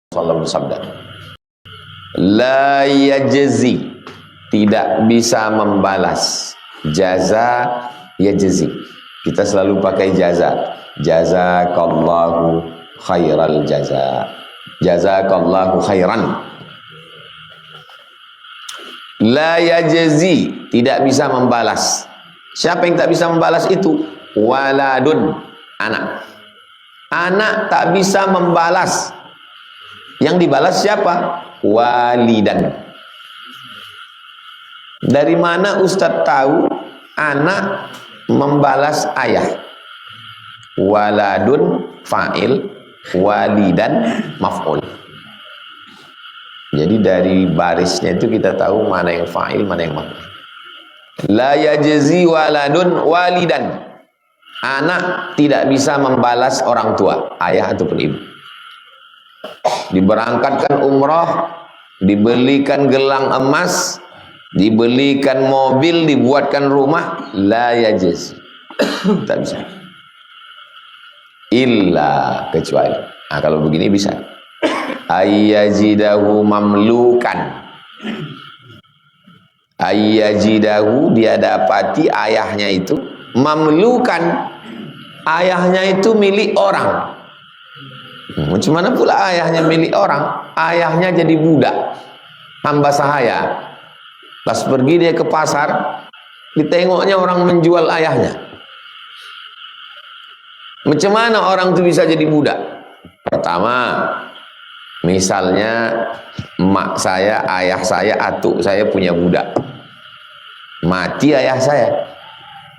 Sallallahu bersabda, la yajzi, tidak bisa membalas, jaza yajzi, kita selalu pakai jaza, jazakallahu khairal jaza, jazakallahu khairan. La yajzi, tidak bisa membalas. Siapa yang tak bisa membalas itu? Waladun, anak. Anak tak bisa membalas. Yang dibalas siapa? Walidan. Dari mana Ustadz tahu anak membalas ayah? Waladun fa'il, walidan maf'ul. Jadi dari barisnya itu kita tahu mana yang fa'il, mana yang maf'ul. La yajzi waladun walidan. Anak tidak bisa membalas orang tua, ayah ataupun ibu. Diberangkatkan umrah, dibelikan gelang emas, dibelikan mobil, dibuatkan rumah, la yajzi, tak bisa. Illa, kecuali, nah, kalau begini bisa. Ayyajidahu mamlukan, ayyajidahu, dia dapati ayahnya itu mamlukan, ayahnya itu milik orang. Macam mana pula ayahnya milik orang? Ayahnya jadi budak, hamba sahaya. Pas pergi dia ke pasar, ditengoknya orang menjual ayahnya. Macam mana orang itu bisa jadi budak? Pertama, misalnya emak saya, ayah saya, atuk saya punya budak. Mati ayah saya,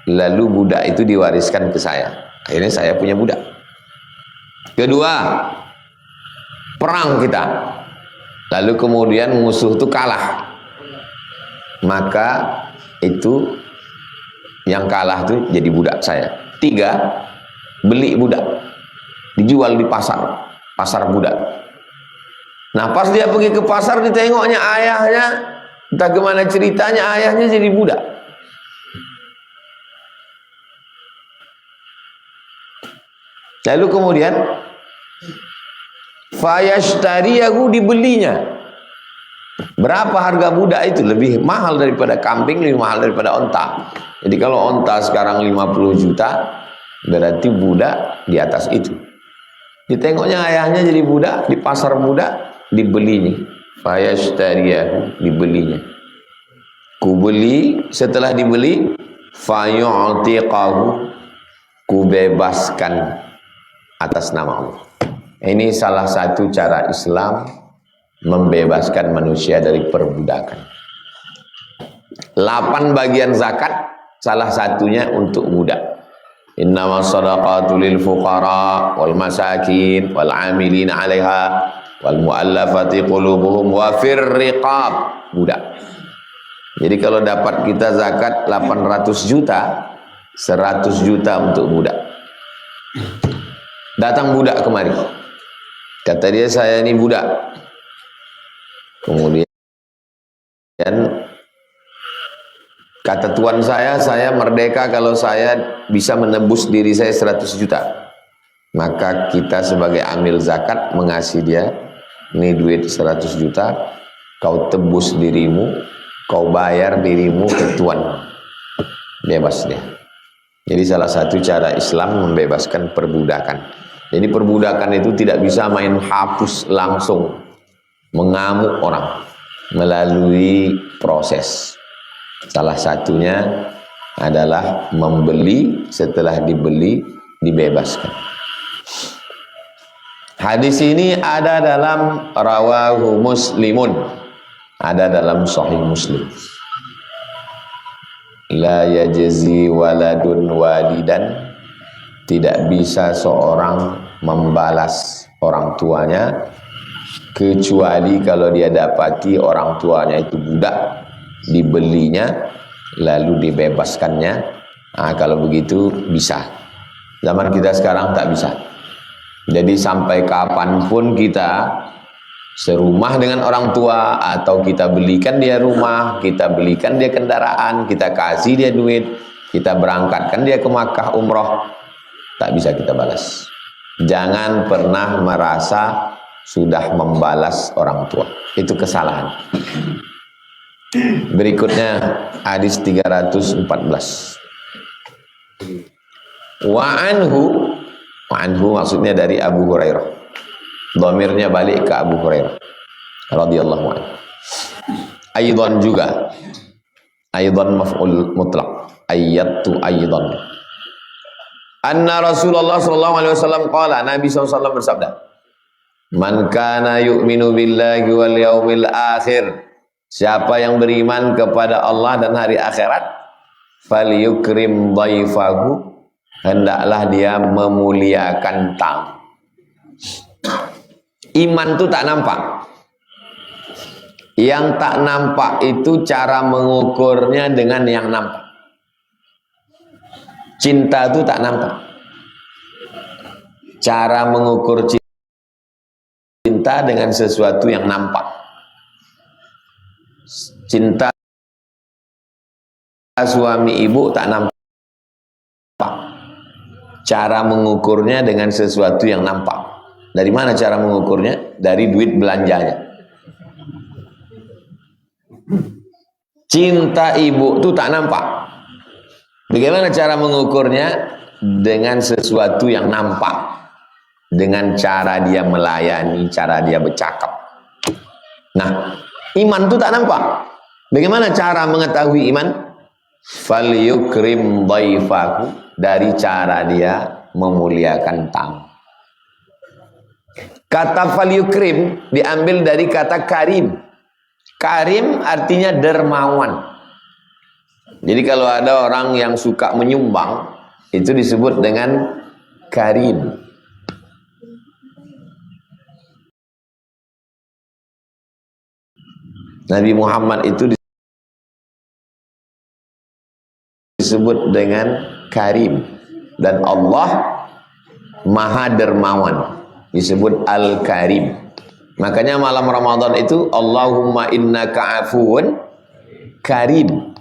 lalu budak itu diwariskan ke saya. Akhirnya saya punya budak. Kedua, perang kita, lalu kemudian musuh itu kalah, maka itu yang kalah itu jadi budak saya. Tiga, beli budak, dijual di pasar, pasar budak. Nah, pas dia pergi ke pasar, ditengoknya ayahnya, entah gimana ceritanya, ayahnya jadi budak. Lalu kemudian fayashtariyahu, dibelinya. Berapa harga budak itu? Lebih mahal daripada kambing, lebih mahal daripada onta. Jadi kalau onta sekarang 50 juta, berarti budak di atas itu. Ditengoknya ayahnya jadi budak, di pasar budak, dibelinya. Fayashtariyahu, dibelinya. Kubeli, setelah dibeli, fayu'tiqahu, kubebaskan atas nama Allah. Ini salah satu cara Islam membebaskan manusia dari perbudakan. 8 bagian zakat, salah satunya untuk budak. Innamas shadaqatu lil fuqara wal masakin wal amilina 'alaiha wal mu'allafati qulubuhum wa fir riqab, budak. Jadi kalau dapat kita zakat 800 juta, 100 juta untuk budak. Datang budak kemari, kata dia, saya ini budak. Kemudian kata tuan saya merdeka kalau saya bisa menebus diri saya 100 juta. Maka kita sebagai amil zakat mengasih dia, ini duit 100 juta, kau tebus dirimu, kau bayar dirimu ke tuan. Bebas dia. Jadi salah satu cara Islam membebaskan perbudakan. Jadi perbudakan itu tidak bisa main hapus langsung, mengamuk orang, melalui proses. Salah satunya adalah membeli, setelah dibeli dibebaskan. Hadis ini ada dalam rawahu Muslimun, ada dalam Sahih Muslim. La yajzi waladun walidan, tidak bisa seorang membalas orang tuanya kecuali kalau dia dapati orang tuanya itu budak, dibelinya lalu dibebaskannya. Nah, kalau begitu bisa. Zaman kita sekarang tak bisa. Jadi sampai kapanpun kita serumah dengan orang tua, atau kita belikan dia rumah, kita belikan dia kendaraan, kita kasih dia duit, kita berangkatkan dia ke Makkah umroh, tak bisa kita balas. Jangan pernah merasa sudah membalas orang tua, itu kesalahan. Berikutnya hadis 314. Wa anhu maksudnya dari Abu Hurairah. Dhamirnya balik ke Abu Hurairah radhiyallahu anhu. Aidan juga. Aidan maf'ul mutlaq. Ayyatu aidan. Anna Rasulullah sallallahu alaihi wasallam qala, Nabi SAW bersabda, man kana yu'minu billahi wal yaumil akhir, siapa yang beriman kepada Allah dan hari akhirat, falyukrim dhaifahu, hendaklah dia memuliakan tamu. Iman itu tak nampak. Yang tak nampak itu cara mengukurnya dengan yang nampak. Cinta itu tak nampak. Cara mengukur cinta dengan sesuatu yang nampak. Cinta suami ibu tak nampak. Cara mengukurnya dengan sesuatu yang nampak. Dari mana cara mengukurnya? Dari duit belanjanya. Cinta ibu itu tak nampak. Bagaimana cara mengukurnya? Dengan sesuatu yang nampak. Dengan cara dia melayani, cara dia bercakap. Nah, iman itu tak nampak. Bagaimana cara mengetahui iman? Falyukrim dhaifahu, dari cara dia memuliakan tamu. Kata falyukrim diambil dari kata karim. Karim artinya dermawan. Jadi kalau ada orang yang suka menyumbang, itu disebut dengan karim. Nabi Muhammad itu disebut dengan karim. Dan Allah maha dermawan, disebut Al-Karim. Makanya malam Ramadan itu Allahumma innaka afuun karim.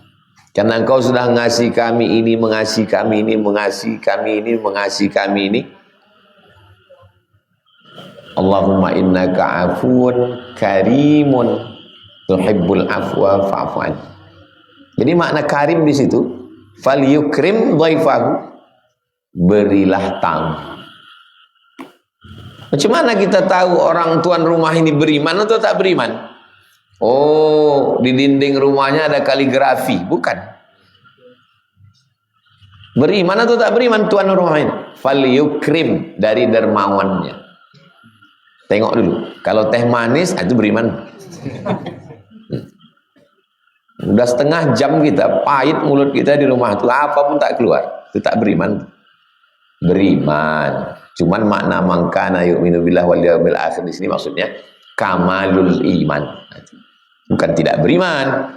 Karena engkau sudah mengasihi kami ini, mengasihi kami ini, mengasihi kami ini, mengasihi kami ini. Allahumma innaka afuun karimun tuhibbul afwa fa'fu anni. Jadi makna karim di situ, falyukrim dhaifahu, berilah tamu. Macam mana kita tahu orang tuan rumah ini beriman atau tak beriman? Oh, di dinding rumahnya ada kaligrafi. Bukan. Beriman atau tak beriman tuan rumah ini? Falyukrim, dari dermawannya. Tengok dulu. Kalau teh manis, itu beriman. Udah setengah jam kita, pahit mulut kita di rumah itu, apapun tak keluar. Itu tak beriman. Beriman. Cuman makna mangkana yu'minu billah wal yawmil akhir di sini maksudnya kamalul iman. Bukan tidak beriman.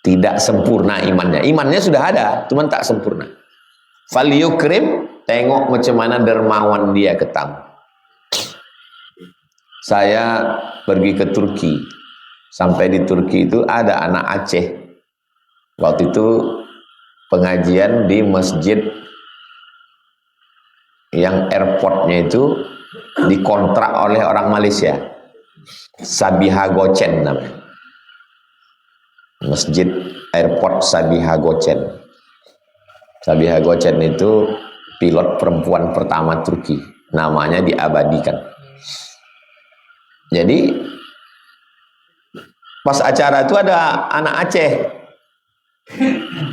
Tidak sempurna imannya. Imannya sudah ada, cuman tak sempurna. Falyukrim, tengok macam mana dermawan dia ke tamu. Saya pergi ke Turki. Sampai di Turki itu ada anak Aceh. Waktu itu pengajian di masjid yang airportnya itu dikontrak oleh orang Malaysia, Sabiha Gocen namanya, masjid airport Sabiha Gocen. Sabiha Gocen itu pilot perempuan pertama Turki, namanya diabadikan. Jadi pas acara itu ada anak Aceh.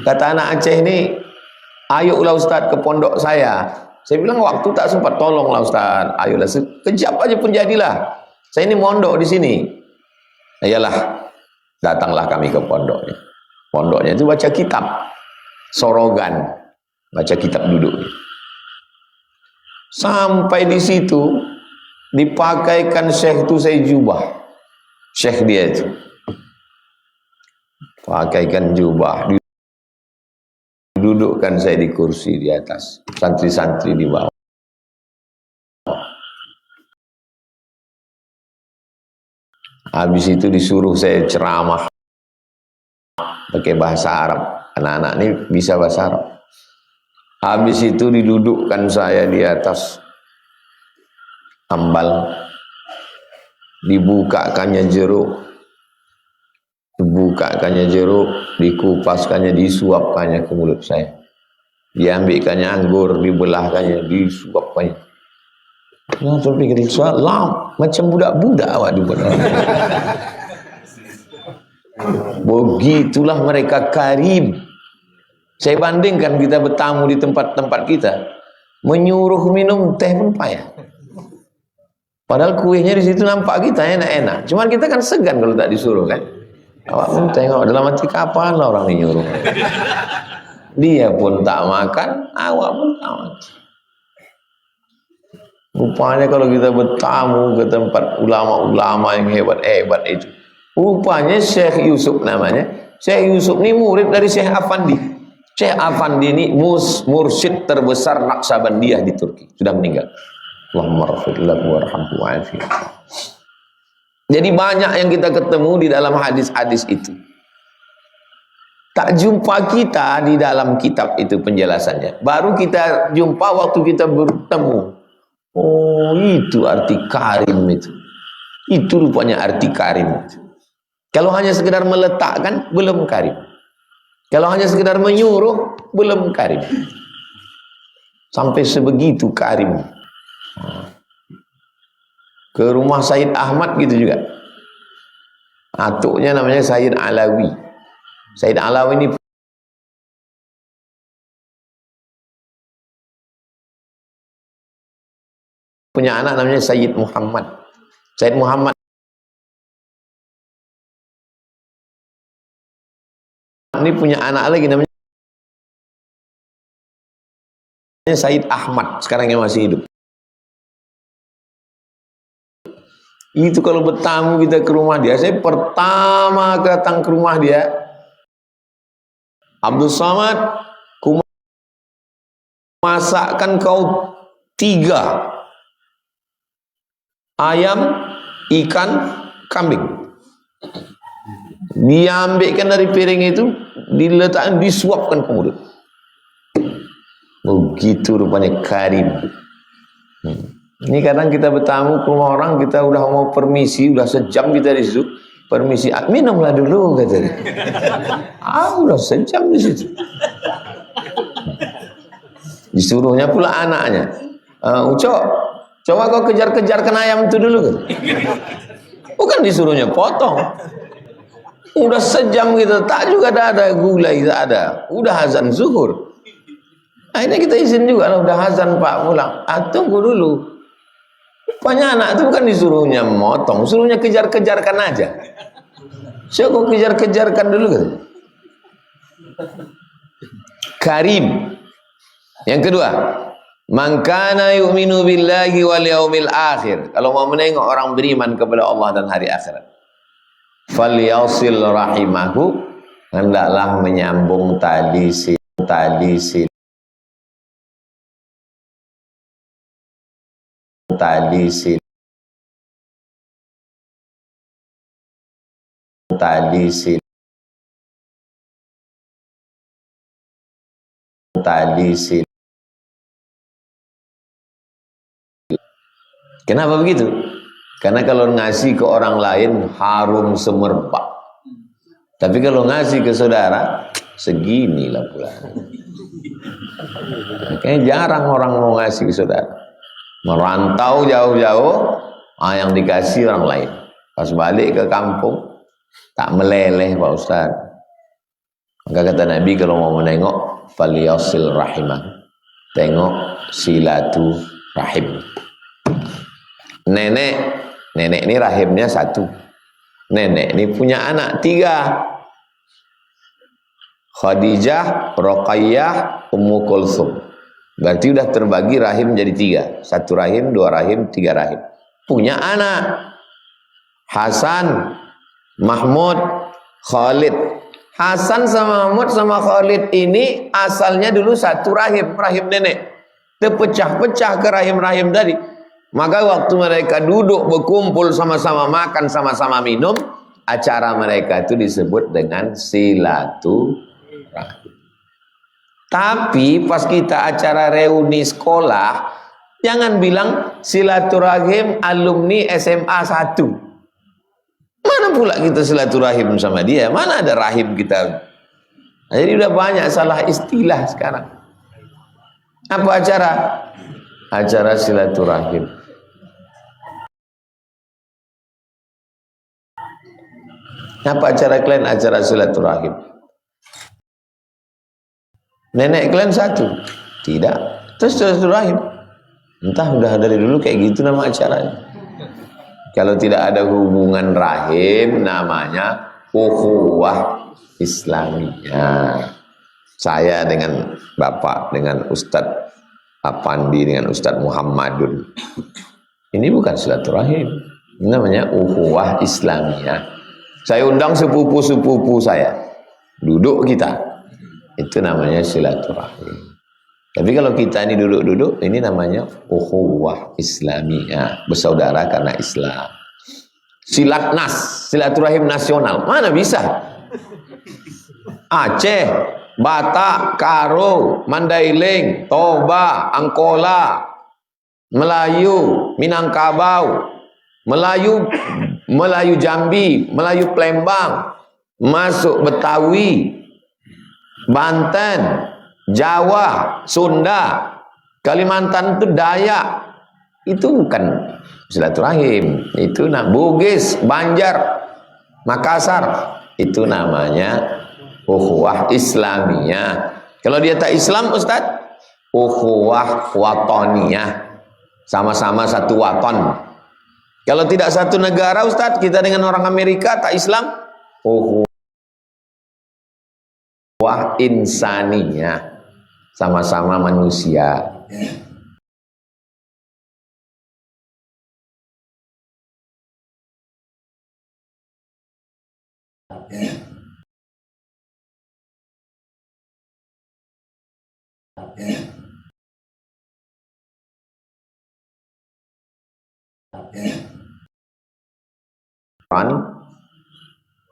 Kata anak Aceh ini, ayolah Ustaz ke pondok saya. Saya bilang waktu tak sempat, tolonglah Ustaz, ayolah sekejap aja pun jadilah. Saya ini mondok di sini. Iyalah, datanglah kami ke pondoknya. Pondoknya itu baca kitab, sorogan, baca kitab duduk. Sampai di situ dipakaikan syekh itu saya jubah, syekh dia itu pakaikan jubah. Dudukkan saya di kursi di atas, santri-santri di bawah. Habis itu disuruh saya ceramah pakai bahasa Arab. Anak-anak ini bisa bahasa Arab. Habis itu didudukkan saya di atas ambal, dibukakannya jeruk, dikupaskannya, disuapkannya ke mulut saya, diambilkannya anggur, dibelahkannya, disuapkannya. Yang terpikir macam budak-budak awak dulu. Begitulah mereka karim. Saya bandingkan kita bertamu di tempat-tempat kita, menyuruh minum teh pun payah. Padahal kuihnya di situ nampak kita enak-enak. Cuman kita kan segan kalau tak disuruh kan. Awak pun tengok dalam hati kapan lah orang ini nyuruh. Dia pun tak makan, awak pun tak makan. Rupanya kalau kita bertamu ke tempat ulama-ulama yang hebat-hebat itu, rupanya Syekh Yusuf namanya. Syekh Yusuf ini murid dari Syekh Afandi. Syekh Afandi ini mursyid terbesar Naqsabandiyah di Turki, sudah meninggal. Allahumma rafir lahu warhamhu wa'afihi. Jadi banyak yang kita ketemu di dalam hadis-hadis itu. Tak jumpa kita di dalam kitab itu penjelasannya. Baru kita jumpa waktu kita bertemu. Oh, itu arti karim itu. Itu rupanya arti karim itu. Kalau hanya sekedar meletakkan, belum karim. Kalau hanya sekedar menyuruh, belum karim. Sampai sebegitu karim. Ke rumah Sayyid Ahmad gitu juga. Atuknya namanya Sayyid Alawi. Sayyid Alawi ini punya anak namanya Sayyid Muhammad. Sayyid Muhammad ini punya anak lagi namanya Sayyid Ahmad, sekarang yang masih hidup. Itu kalau bertamu kita ke rumah dia, saya pertama datang ke rumah dia, Abdul Samad, ku masakkan kau 3 ayam, ikan, kambing. Diambilkan dari piring itu, diletakkan, disuapkan ke mulut. Begitu rupanya karim. Ini kadang kita bertamu ke rumah orang, kita udah mau permisi, udah sejam kita di situ. Permisi, minumlah dulu katanya. Udah sejam di situ. Disuruhnya pula anaknya. Ucok, coba kau kejar-kejarkan ayam itu dulu kan. Bukan disuruhnya potong. Udah sejam gitu, tak juga ada gula, tak ada. Udah azan zuhur. Akhirnya kita izin juga lah, udah azan Pak pulang. Tunggu dulu. Rupanya anak itu bukan disuruhnya motong, suruhnya kejar-kejarkan aja. Saya kok kejar-kejarkan dulu kan. Karim. Yang kedua, man kana yu'minu billahi wal yaumil akhir. Kalau mau menengok orang beriman kepada Allah dan hari akhirat, falyasil rahimahu, hendaklah menyambung tali sil. Kenapa begitu? Karena kalau ngasih ke orang lain harum semerbak. Tapi kalau ngasih ke saudara, seginilah pula. Makanya jarang orang mau ngasih ke saudara. Merantau jauh-jauh, yang dikasih orang lain. Pas balik ke kampung, tak meleleh Pak Ustaz. Maka kata Nabi kalau mau menengok, falyasil rahimah. Tengok silatu rahim. Nenek ini rahimnya 1. Nenek ini punya anak 3. Khadijah, Ruqayyah, Ummu Kulsum. Berarti udah terbagi rahim jadi 3. 1 rahim, 2 rahim, 3 rahim. Punya anak Hasan, Mahmud, Khalid. Hasan sama Mahmud sama Khalid ini asalnya dulu 1 rahim, rahim nenek. Terpecah-pecah ke rahim-rahim tadi. Maka waktu mereka duduk berkumpul sama-sama makan, sama-sama minum, acara mereka itu disebut dengan silaturahim. Tapi pas kita acara reuni sekolah, jangan bilang silaturahim alumni SMA 1. Mana pula kita silaturahim sama dia? Mana ada rahim kita? Nah, jadi udah banyak salah istilah sekarang. Apa acara? Acara silaturahim. Apa acara kalian? Acara silaturahim. Nenek kalian 1? Tidak. Terus silaturahim. Entah udah dari dulu kayak gitu nama acaranya. Kalau tidak ada hubungan rahim, namanya ukhuwah Islamiyah. Saya dengan Bapak, dengan Ustadz Apandi, dengan Ustadz Muhammadun. Ini bukan silaturahim. Ini namanya ukhuwah Islamiyah. Saya undang sepupu-sepupu saya. Duduk kita. Itu namanya silaturahim. Tapi kalau kita ini duduk-duduk, ini namanya ukhuwah Islamiyah, bersaudara karena Islam. Silatnas, silaturahim nasional, mana bisa? Aceh, Batak, Karo, Mandailing, Toba, Angkola, Melayu, Minangkabau, Melayu Jambi, Melayu Palembang, masuk Betawi, Banten, Jawa, Sunda, Kalimantan itu Dayak. Itu bukan silaturahim. Itu Bugis, Banjar, Makassar. Itu namanya ukhuwah Islamiyah. Kalau dia tak Islam, Ustaz, ukhuwah watoniyah. Sama-sama satu waton. Kalau tidak satu negara, Ustaz, kita dengan orang Amerika tak Islam, ukhuwah insaniyah. Sama-sama manusia.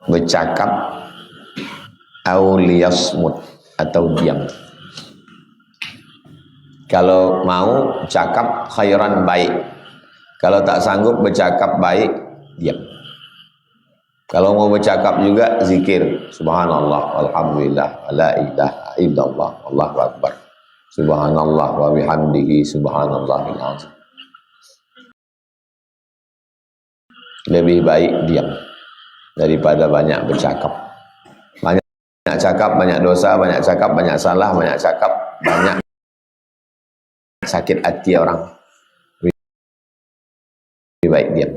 Bercakap auliyasmut atau diam. Kalau mau cakap khairan baik. Kalau tak sanggup bercakap baik, diam. Kalau mau bercakap juga zikir. Subhanallah, alhamdulillah, la ilaha illallah, Allahu akbar. Subhanallah wa bihamdihi subhanallahil azim. Lebih baik diam daripada banyak bercakap. Banyak cakap, banyak dosa, banyak cakap, banyak salah, banyak cakap, banyak sakit hati orang. Lebih baik diam.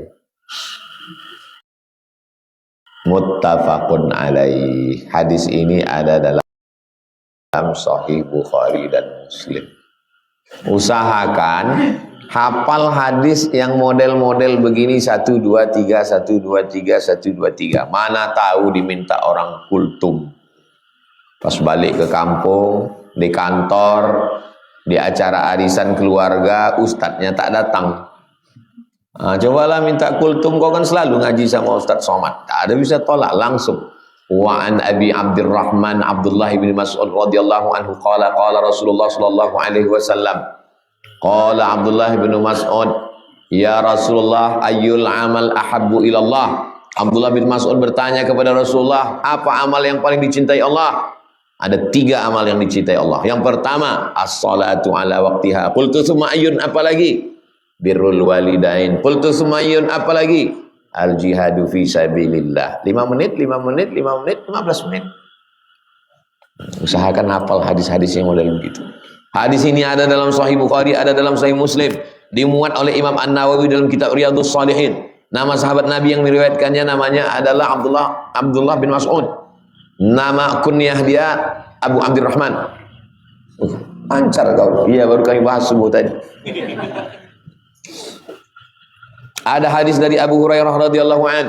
Muttafaqun alaih. Hadis ini ada dalam Sahih Bukhari dan Muslim. Usahakan hafal hadis yang model-model begini 1 2 3 1 2 3 1 2 3. Mana tahu diminta orang kultum. Pas balik ke kampung, di kantor, di acara arisan keluarga, ustadznya tak datang. Cobalah minta kultum, kau kan selalu ngaji sama Ustadz Somad. Tak ada bisa tolak langsung. Wa an Abi Abdurrahman Abdullah bin Mas'ud radhiyallahu anhu qala qala Rasulullah sallallahu alaihi wasallam. Qala Abdullah bin Mas'ud, ya Rasulullah, ayyul amal ahabbu ilallah. Abdullah bin Mas'ud bertanya kepada Rasulullah, apa amal yang paling dicintai Allah? Ada 3 amal yang dicintai Allah. Yang pertama, as-salatu ala waqtiha. Qultu tsumma ayyun, apa lagi? Birrul walidain. Qultu tsumma ayyun, apa lagi? Al-jihadu fi sabilillah. 5 menit, 5 menit, 5 menit, 15 menit. Usahakan hafal hadis-hadis yang model begitu. Hadis ini ada dalam Sahih Bukhari, ada dalam Sahih Muslim. Dimuat oleh Imam An-Nawawi dalam kitab Riyadhus Shalihin. Nama sahabat Nabi yang meriwayatkannya namanya adalah Abdullah bin Mas'ud. Nama kunyah dia Abu Abdurrahman. Lancar kau. Iya, baru kami bahas subuh tadi. Ada hadis dari Abu Hurairah radhiyallahu an.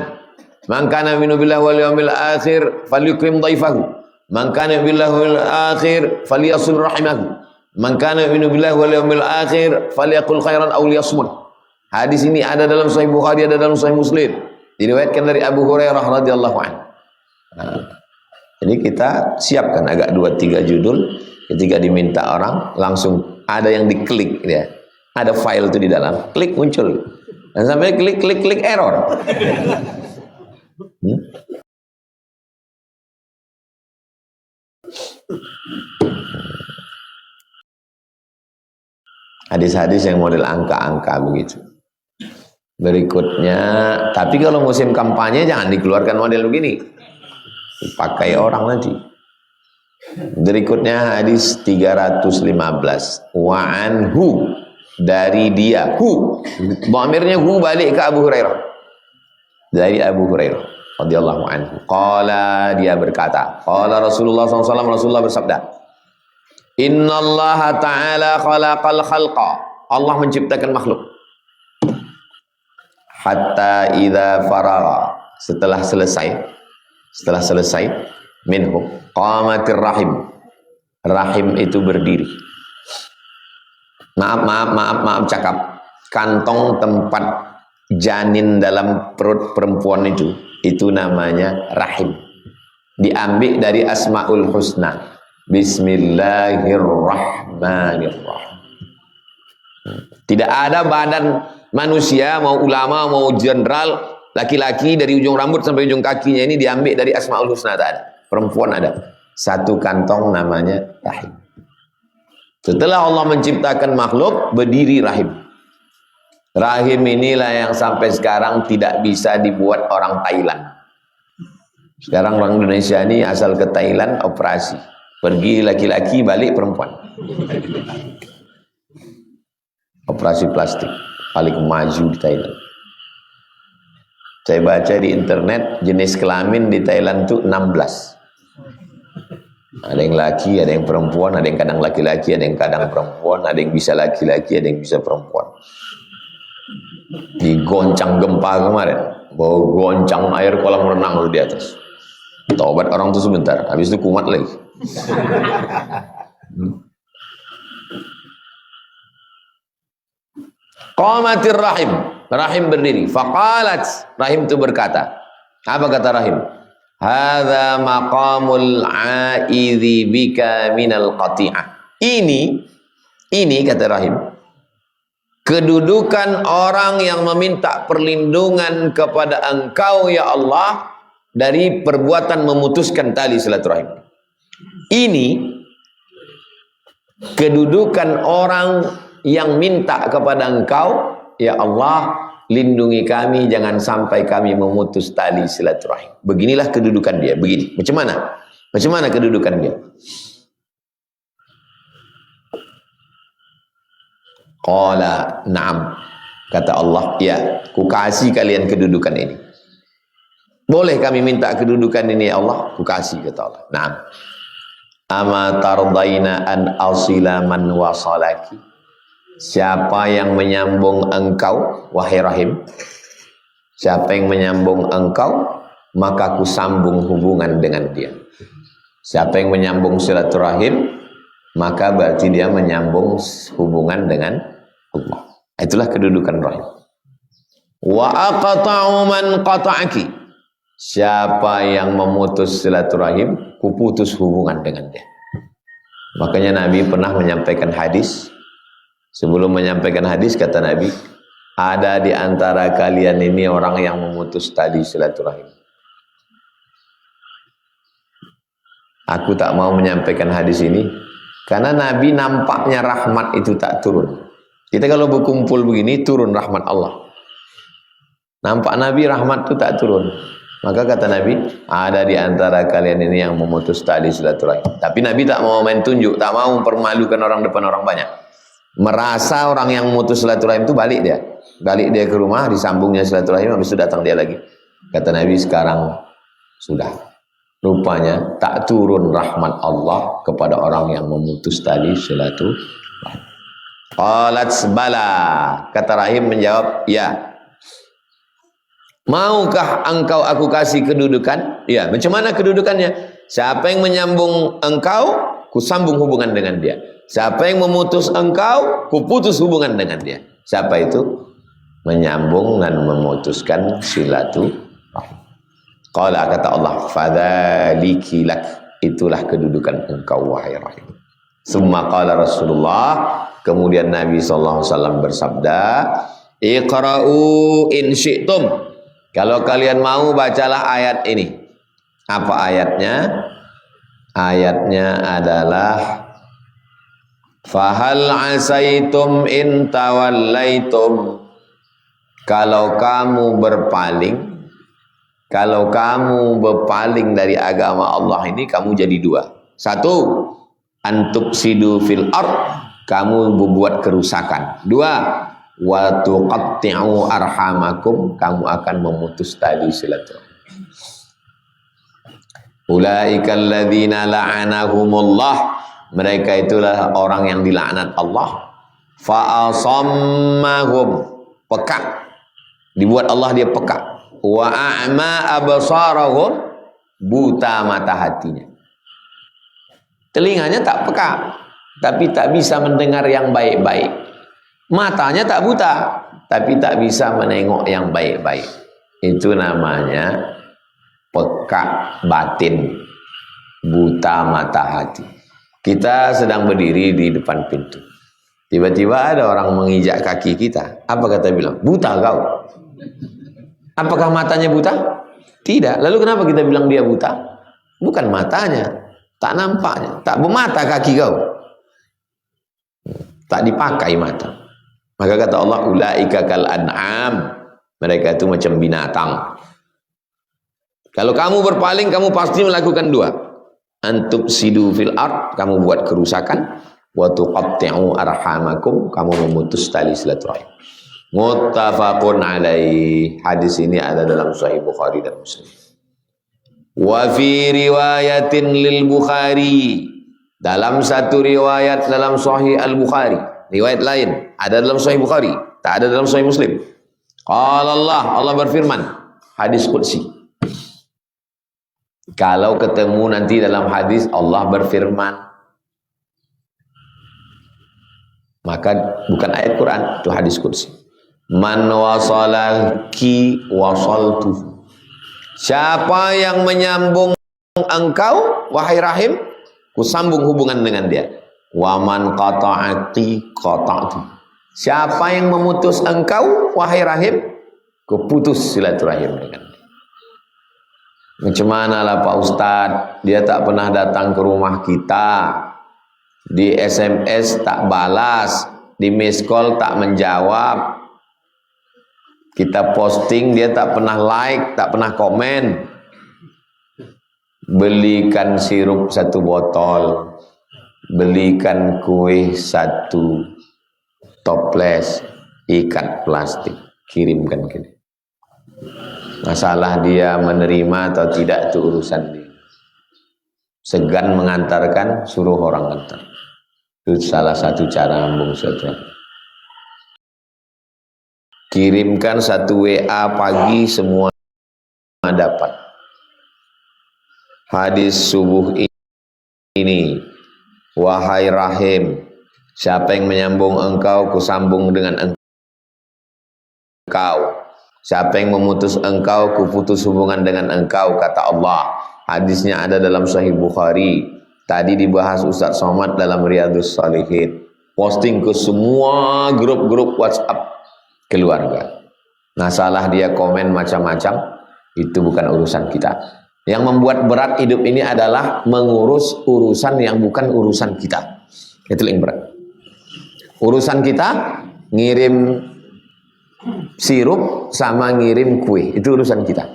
Man kana yu'minu billahi wal yawmil akhir falyukrim dhaifahu. Man kana yu'minu billahi wal akhir falyasil rahimahu. Man kana yu'minu billahi wal yawmil akhir falyaqul khairan aw liyasmut. Hadis ini ada dalam Sahih Bukhari, ada dalam Sahih Muslim. Diriwayatkan dari Abu Hurairah radhiyallahu an. Jadi kita siapkan agak 2-3 judul ketika diminta orang langsung ada yang diklik dia. Ada file itu di dalam, klik muncul. Dan sampai klik error. Hadis-hadis yang model angka-angka begitu. Berikutnya, tapi kalau musim kampanye jangan dikeluarkan model begini. Dipakai orang nanti. Berikutnya hadis 315. Wa anhu, dari dia, dhamirnya balik ke Abu Hurairah. Dari Abu Hurairah radhiyallahu anhu. Qala, dia berkata, qala Rasulullah SAW, Rasulullah bersabda, Innallaha ta'ala khalaqal khalqa. Allah menciptakan makhluk. Hatta idza faragha, setelah selesai minhu qamatir rahim. Rahim itu berdiri. Maaf cakap. Kantong tempat janin dalam perut perempuan itu namanya rahim. Diambil dari Asmaul Husna. Bismillahirrahmanirrahim. Tidak ada badan manusia, mau ulama, mau jenderal, laki-laki dari ujung rambut sampai ujung kakinya ini diambil dari Asmaul Husna. Tak ada. Perempuan ada. Satu kantong namanya rahim. Setelah Allah menciptakan makhluk, berdiri rahim. Rahim inilah yang sampai sekarang tidak bisa dibuat orang Thailand. Sekarang orang Indonesia ini asal ke Thailand operasi. Pergi laki-laki, balik perempuan. Operasi plastik paling maju di Thailand. Saya baca di internet jenis kelamin di Thailand itu 16. Ada yang laki, ada yang perempuan, ada yang kadang laki-laki, ada yang kadang perempuan, ada yang bisa laki-laki, ada yang bisa perempuan. Digoncang gempa kemarin, bawa goncang air kolam renang di atas. Taubat orang itu sebentar, habis itu kumat lagi. Qamatir rahim, rahim berdiri. Faqalat, rahim itu berkata. Apa kata rahim? Hadza maqamul a'idzi bika minal qati'ah. Ini kata rahim, kedudukan orang yang meminta perlindungan kepada engkau ya Allah dari perbuatan memutuskan tali silaturahim. Ini kedudukan orang yang minta kepada engkau, ya Allah, lindungi kami, jangan sampai kami memutus tali silaturahim. Beginilah kedudukan dia, begini. Macam mana? Macam mana kedudukan dia? Qala na'am. Kata Allah, ya, ku kasih kalian kedudukan ini. Boleh kami minta kedudukan ini ya Allah? Ku kasih, kata Allah. Na'am. Ama tardaina an asila man wasalaki. Siapa yang menyambung engkau, wahai rahim? Siapa yang menyambung engkau, maka ku sambung hubungan dengan dia. Siapa yang menyambung silaturahim, maka berarti dia menyambung hubungan dengan Allah. Itulah kedudukan rahim. Wa aqta'u man qata'aki. Siapa yang memutus silaturahim, ku putus hubungan dengan dia. Makanya Nabi pernah menyampaikan hadis. Sebelum menyampaikan hadis, kata Nabi, ada di antara kalian ini orang yang memutus tali silaturahim. Aku tak mau menyampaikan hadis ini karena Nabi nampaknya rahmat itu tak turun. Kita kalau berkumpul begini turun rahmat Allah. Nampak Nabi rahmat itu tak turun. Maka kata Nabi, ada di antara kalian ini yang memutus tali silaturahim. Tapi Nabi tak mau main tunjuk, tak mau mempermalukan orang depan orang banyak. Merasa orang yang memutus silaturahim itu balik dia ke rumah, disambungnya silaturahim, habis itu datang dia lagi. Kata Nabi, sekarang sudah, rupanya tak turun rahmat Allah kepada orang yang memutus tali silaturahim. Qalat bala, kata rahim menjawab, ya. Maukah engkau aku kasih kedudukan? Ya. Macam mana kedudukannya? Siapa yang menyambung engkau, ku sambung hubungan dengan dia. Siapa yang memutus engkau, ku putus hubungan dengan dia. Siapa itu? Menyambung dan memutuskan silaturahim. Qala, kata Allah, fadzaliki lak, itulah kedudukan engkau wahai rahim. Summa qala Rasulullah, kemudian Nabi SAW bersabda, Iqra'u in syi'tum. Kalau kalian mau, bacalah ayat ini. Apa ayatnya? Ayatnya adalah Fahal asaitum in tawallaitum. Kalau kamu berpaling, kalau kamu berpaling dari agama Allah ini, kamu jadi dua. Satu, antufsidu fil ard, kamu membuat kerusakan. Dua, wa tuqatti'u arhamakum, kamu akan memutus tali silaturahmi. Ulaikal ladzina la'anahumullah, mereka itulah orang yang dilaknat Allah. Fa asammahum, pekak, dibuat Allah dia pekak. Wa a'ma absarahum, buta mata hatinya. Telinganya tak peka, tapi tak bisa mendengar yang baik-baik. Matanya tak buta, tapi tak bisa menengok yang baik-baik. Itu namanya peka batin, buta mata hati. Kita sedang berdiri di depan pintu. Tiba-tiba ada orang menginjak kaki kita. Apa kata bilang? Buta kau. Apakah matanya buta? Tidak. Lalu kenapa kita bilang dia buta? Bukan matanya, tak nampaknya, tak bermata kaki kau, tak dipakai mata. Maka kata Allah, ulaika kal an'am, mereka itu macam binatang. Kalau kamu berpaling, kamu pasti melakukan dua. Antufsidu fil ard, kamu buat kerusakan. Wa tuqatti'u arhamakum, kamu memutus tali silaturahim. Muttafaqun alaih. Hadis ini ada dalam Sahih Bukhari dan Muslim. Wa fi riwayatin lil Bukhari, dalam satu riwayat dalam Sahih Al-Bukhari, riwayat lain ada dalam Sahih Bukhari, tak ada dalam Sahih Muslim. Qala Allah berfirman, hadis qudsi. Kalau ketemu nanti dalam hadis Allah berfirman, maka bukan ayat Quran, itu hadis qudsi. Man wasalaki wasaltu. Siapa yang menyambung engkau, wahai rahim, ku sambung hubungan dengan dia. Wa man qata'ati qata'tu. Siapa yang memutus engkau, wahai rahim, ku putus silaturahim dengan dia. Macam mana lah Pak Ustadz, dia tak pernah datang ke rumah kita, di SMS tak balas, di miss call tak menjawab, kita posting dia tak pernah like, tak pernah komen. Belikan sirup 1 botol, belikan kue 1 toples, ikat plastik, kirimkan ke dia. Masalah dia menerima atau tidak itu urusan dia. Segan mengantarkan, suruh orang antar. Itu salah satu cara sambung silaturahmi. Kirimkan 1 WA pagi, semua dapat. Hadis subuh ini, wahai rahim, siapa yang menyambung engkau, kusambung dengan engkau. Siapa yang memutus engkau, kuputus hubungan dengan engkau, kata Allah. Hadisnya ada dalam Sahih Bukhari. Tadi dibahas Ustaz Somad dalam Riyadhus Shalihin. Posting ke semua grup-grup WhatsApp keluarga. Nah, salah dia komen macam-macam, itu bukan urusan kita. Yang membuat berat hidup ini adalah mengurus urusan yang bukan urusan kita. Itu yang berat. Urusan kita ngirim sirup sama ngirim kue, itu urusan kita.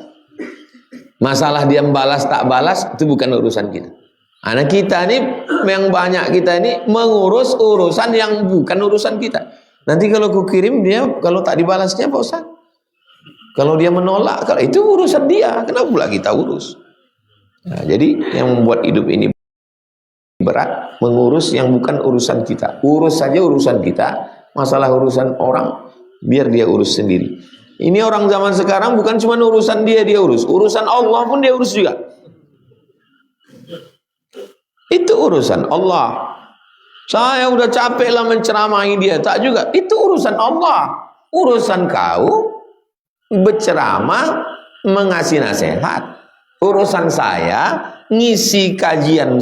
Masalah dia balas tak balas, itu bukan urusan kita. Anak kita ini, yang banyak kita ini mengurus urusan yang bukan urusan kita. Nanti kalau ku kirim dia, kalau tak dibalasnya Pak Ustaz, kalau dia menolak, kalau itu urusan dia, kenapa pula kita urus? Nah, jadi yang membuat hidup ini berat, mengurus yang bukan urusan kita. Urus saja urusan kita, masalah urusan orang biar dia urus sendiri. Ini orang zaman sekarang bukan cuma urusan dia urus, urusan Allah pun dia urus juga. Itu urusan Allah. Saya udah capek lah menceramahi dia, tak juga. Itu urusan Allah. Urusan kau berceramah, mengasih nasihat, Urusan saya ngisi kajian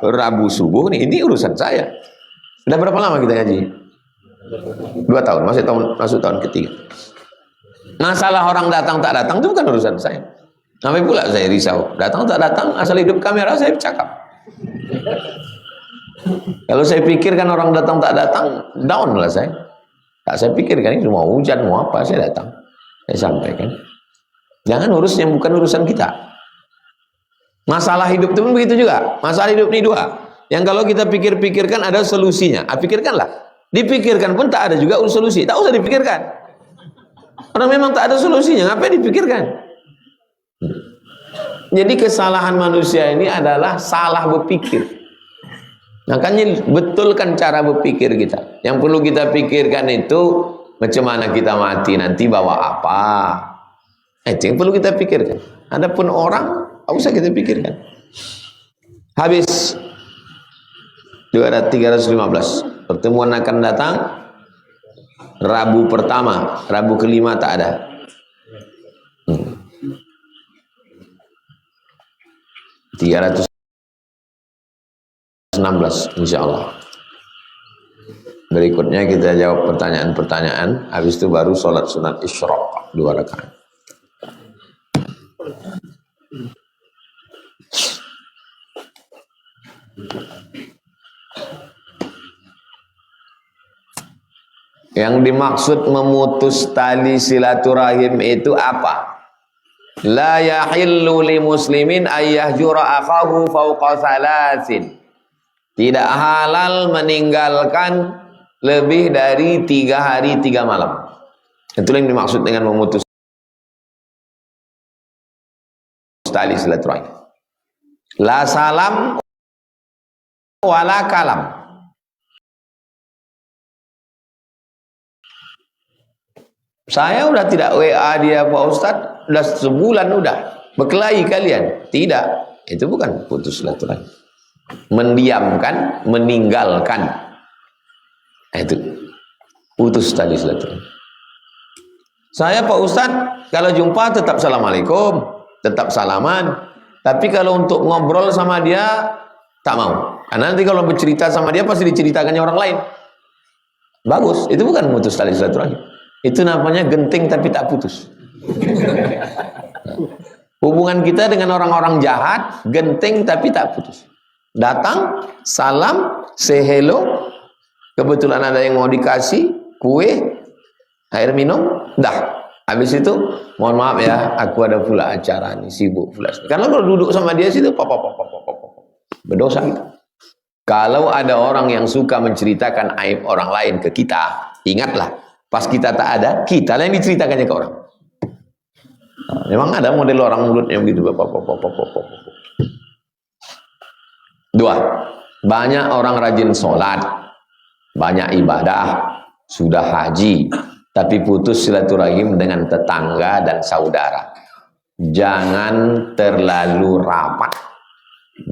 Rabu subuh nih, ini urusan saya. Sudah berapa lama kita ngaji? 2 tahun, masuk tahun ketiga. Masalah orang datang tak datang itu bukan urusan saya. Sampai pula saya risau, datang tak datang, asal hidup kamera saya cakap. Kalau saya pikirkan orang datang tak datang, down lah saya. Tak saya pikirkan ini mau hujan mau apa, saya datang, saya sampaikan. Jangan urus yang bukan urusan kita. Masalah hidup itu pun begitu juga. Masalah hidup ini 2. Yang kalau kita pikirkan ada solusinya. Pikirkanlah. Dipikirkan pun tak ada juga solusi. Tak usah dipikirkan. Orang memang tak ada solusinya. Ngapain dipikirkan? Jadi kesalahan manusia ini adalah salah berpikir. Makanya betulkan cara berpikir kita. Yang perlu kita pikirkan itu macam mana kita mati nanti bawa apa. Itu yang perlu kita pikirkan. Adapun orang, tak usah kita pikirkan. Habis 315. Pertemuan akan datang Rabu pertama, Rabu kelima tak ada. 316 insyaallah. Berikutnya kita jawab pertanyaan-pertanyaan. Habis itu baru sholat sunat isyraq 2 rakaat. Yang dimaksud memutus tali silaturahim itu apa? La yahillu li muslimin ayyahjura akhahu fawqa salasin. Tidak halal meninggalkan lebih dari 3 hari 3 malam. Itulah yang dimaksud dengan memutus tali silaturahim. La salam wala kalam. Saya udah tidak WA dia Pak Ustadz, udah sebulan udah. Berkelahi kalian. Tidak. Itu bukan putus silaturahim. Mendiamkan, meninggalkan. Itu putus tali silaturahim. Saya Pak Ustadz, kalau jumpa tetap assalamualaikum, tetap salaman. Tapi kalau untuk ngobrol sama dia, tak mau. Karena nanti kalau bercerita sama dia, pasti diceritakannya orang lain. Bagus. Itu bukan putus tali silaturahim. Itu namanya genting tapi tak putus. Hubungan kita dengan orang-orang jahat, genting tapi tak putus. Datang, salam, say hello. Kebetulan ada yang mau dikasih, kue, air minum, dah. Habis itu, mohon maaf ya, aku ada pula acara nih, sibuk pula. Karena kalau duduk sama dia situ, berdosa kita. Kalau ada orang yang suka menceritakan aib orang lain ke kita, ingatlah. Pas kita tak ada, kita yang diceritakannya ke orang. Nah, memang ada model orang mulutnya begitu. 2. Banyak orang rajin sholat, banyak ibadah, sudah haji, tapi putus silaturahim dengan tetangga dan saudara. Jangan terlalu rapat,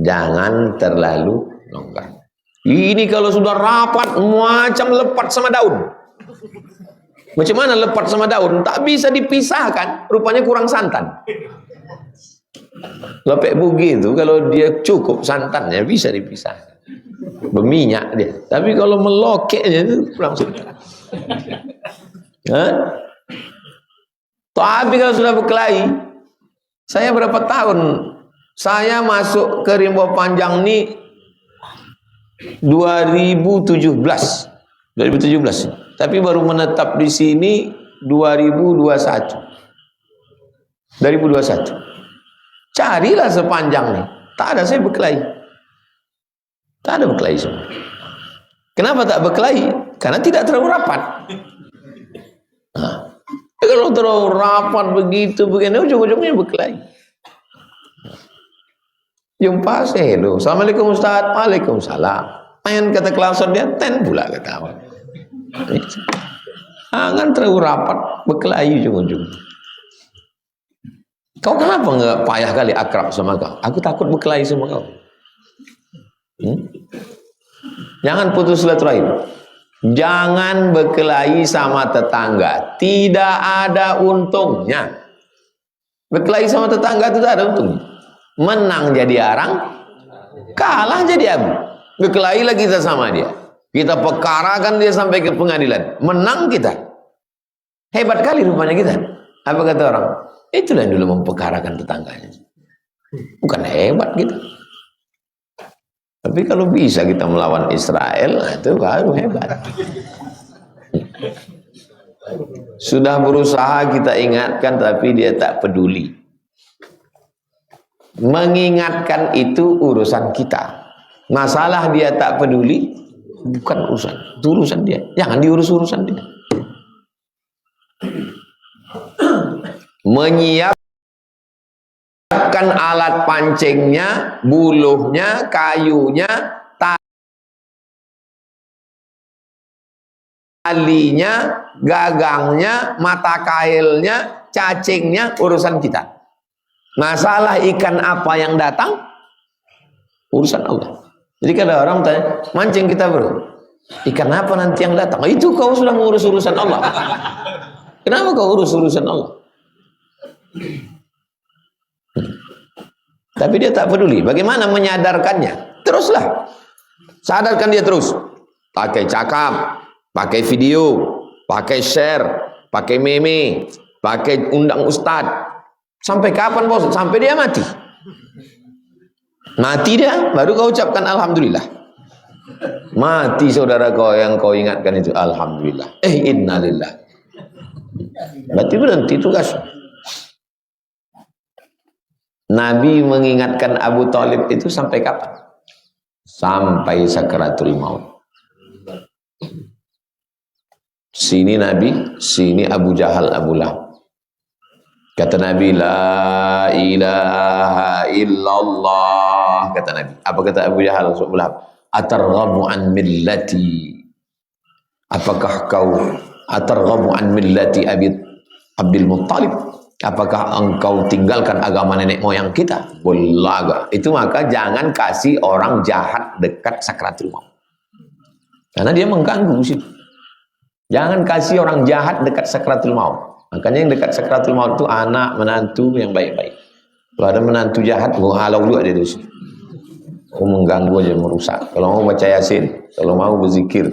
jangan terlalu longgar. Ini kalau sudah rapat, macam lepat sama daun. Macam mana lepat sama daun? Tak bisa dipisahkan. Rupanya kurang santan. Lepek bugi itu kalau dia cukup santannya bisa dipisahkan. Berminyak dia. Tapi kalau melokeknya itu langsung. Tapi kalau sudah berkelahi, saya berapa tahun? Saya masuk ke Rimba Panjang ini 2017. Tapi baru menetap di sini 2021. Carilah sepanjang nih. Tak ada saya berkelahi. Tak ada berkelahi semua. Kenapa tak berkelahi? Karena tidak terlalu rapat. Nah, kalau terlalu rapat begitu begini, ujung-ujungnya berkelahi. Jumpa saya, hello, assalamualaikum Ustaz, waalaikumsalam. Main kata kelakson dia, ten pula kata awal. Jangan terlalu rapat, berkelahi ujung-ujung. Kau kenapa nggak payah kali akrab sama kau? Aku takut berkelahi sama kau. Jangan putus silaturahim. Jangan berkelahi sama tetangga. Tidak ada untungnya. Berkelahi sama tetangga itu tak ada untungnya. Menang jadi arang, kalah jadi abu. Berkelahi lagi kita sama dia. Kita perkarakan dia sampai ke pengadilan. Menang kita. Hebat kali rupanya kita. Apa kata orang? Itulah yang dulu memperkarakan tetangganya. Bukan hebat gitu. Tapi kalau bisa kita melawan Israel, itu baru hebat. Sudah berusaha kita ingatkan, tapi dia tak peduli. Mengingatkan itu urusan kita. Masalah dia tak peduli, bukan urusan. Itu urusan dia. Jangan diurus urusan dia. Menyiapkan alat pancingnya, buluhnya, kayunya, talinya, gagangnya, mata kailnya, cacingnya, urusan kita. Masalah ikan apa yang datang, urusan Allah. Jadi kalau orang tanya, mancing kita bro, ikan apa nanti yang datang? Itu kau sudah mengurus urusan Allah. Kenapa kau urus urusan Allah? Tapi dia tak peduli. Bagaimana menyadarkannya? Teruslah. Sadarkan dia terus. Pakai cakap, pakai video, pakai share, pakai meme, pakai undang ustad. Sampai kapan bos? Sampai dia mati. Mati dia, baru kau ucapkan alhamdulillah. Mati saudara kau yang kau ingatkan itu alhamdulillah. Innalillah. Berarti berhenti tugas. Nabi mengingatkan Abu Thalib itu sampai kapan? Sampai sakaratul maut. Sini Nabi, sini Abu Jahal, Abu Lahab. Kata Nabi, la ilaha illallah. Kata Nabi. Apa kata Abu Jahal, Abu Lahab? Atarghabu an millati. Apakah kau atarghabu an millati Abdul Muttalib? Apakah engkau tinggalkan agama nenek moyang kita? Bolaga. Itu maka jangan kasih orang jahat dekat sakratul maut. Karena dia mengganggu situ. Jangan kasih orang jahat dekat sakratul maut. Makanya yang dekat sakratul maut itu anak, menantu yang baik-baik. Kalau ada menantu jahat, gua halau juga dia di situ. Gua mengganggu aja, merusak. Kalau mau baca Yasin, kalau mau berzikir.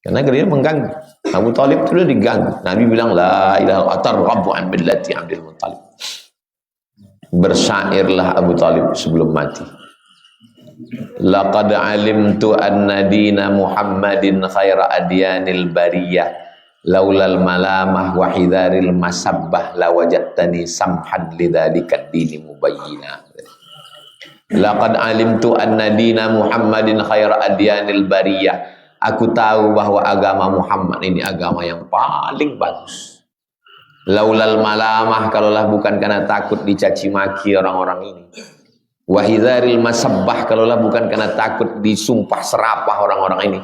Karena dia mengganggu. Abu Thalib itu diganggu. Nabi bilang la ilaha atarghabu an millati Abdul Muttalib. Bersyairlah Abu Thalib sebelum mati. Laqad alimtu anna dina Muhammadin khaira adyanil bariyah laulal malamah wa hidharil masabbah lawajadtani samhan lidzalika ad-dini mubayyina. Laqad alimtu anna dina Muhammadin khaira adyanil bariyah. Aku tahu bahwa agama Muhammad ini agama yang paling bagus. Laulal malamah, kalaulah bukan karena takut dicaci maki orang-orang ini. Wahidharil masabbah, kalaulah bukan karena takut disumpah serapah orang-orang ini.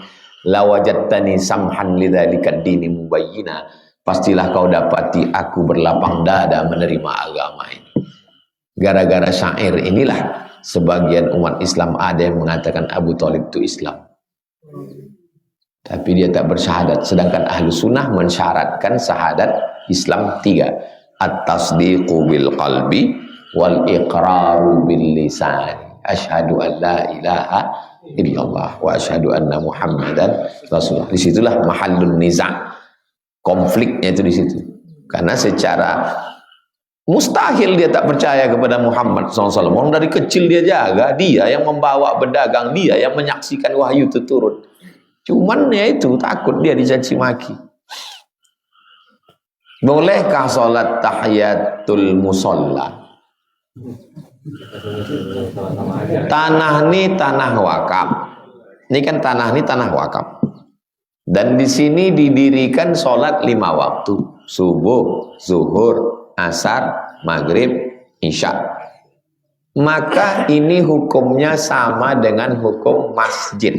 Lawajadtani samhan lidzalika ad-dini mubayyina. Pastilah kau dapati aku berlapang dada menerima agama ini. Gara-gara syair inilah sebagian umat Islam ada yang mengatakan Abu Thalib itu Islam. Tapi dia tak bersyahadat. Sedangkan ahlu sunnah mensyaratkan syahadat Islam 3. At-tasdiqu bil qalbi wal iqraru bil lisan. Asyhadu an la ilaha illallah wa asyhadu anna Muhammadan Rasulullah. Disitulah mahallun niza'. Konfliknya itu di situ. Karena secara mustahil dia tak percaya kepada Muhammad SAW. Orang dari kecil dia jaga, dia yang membawa berdagang, dia yang menyaksikan wahyu itu turun. Cuman ya itu takut dia dicaci maki. Bolehkah sholat tahiyatul musalla? Tanah ini tanah wakaf. Ini kan tanah ini tanah wakaf. Dan di sini didirikan sholat 5 waktu: subuh, zuhur, asar, maghrib, isya. Maka ini hukumnya sama dengan hukum masjid.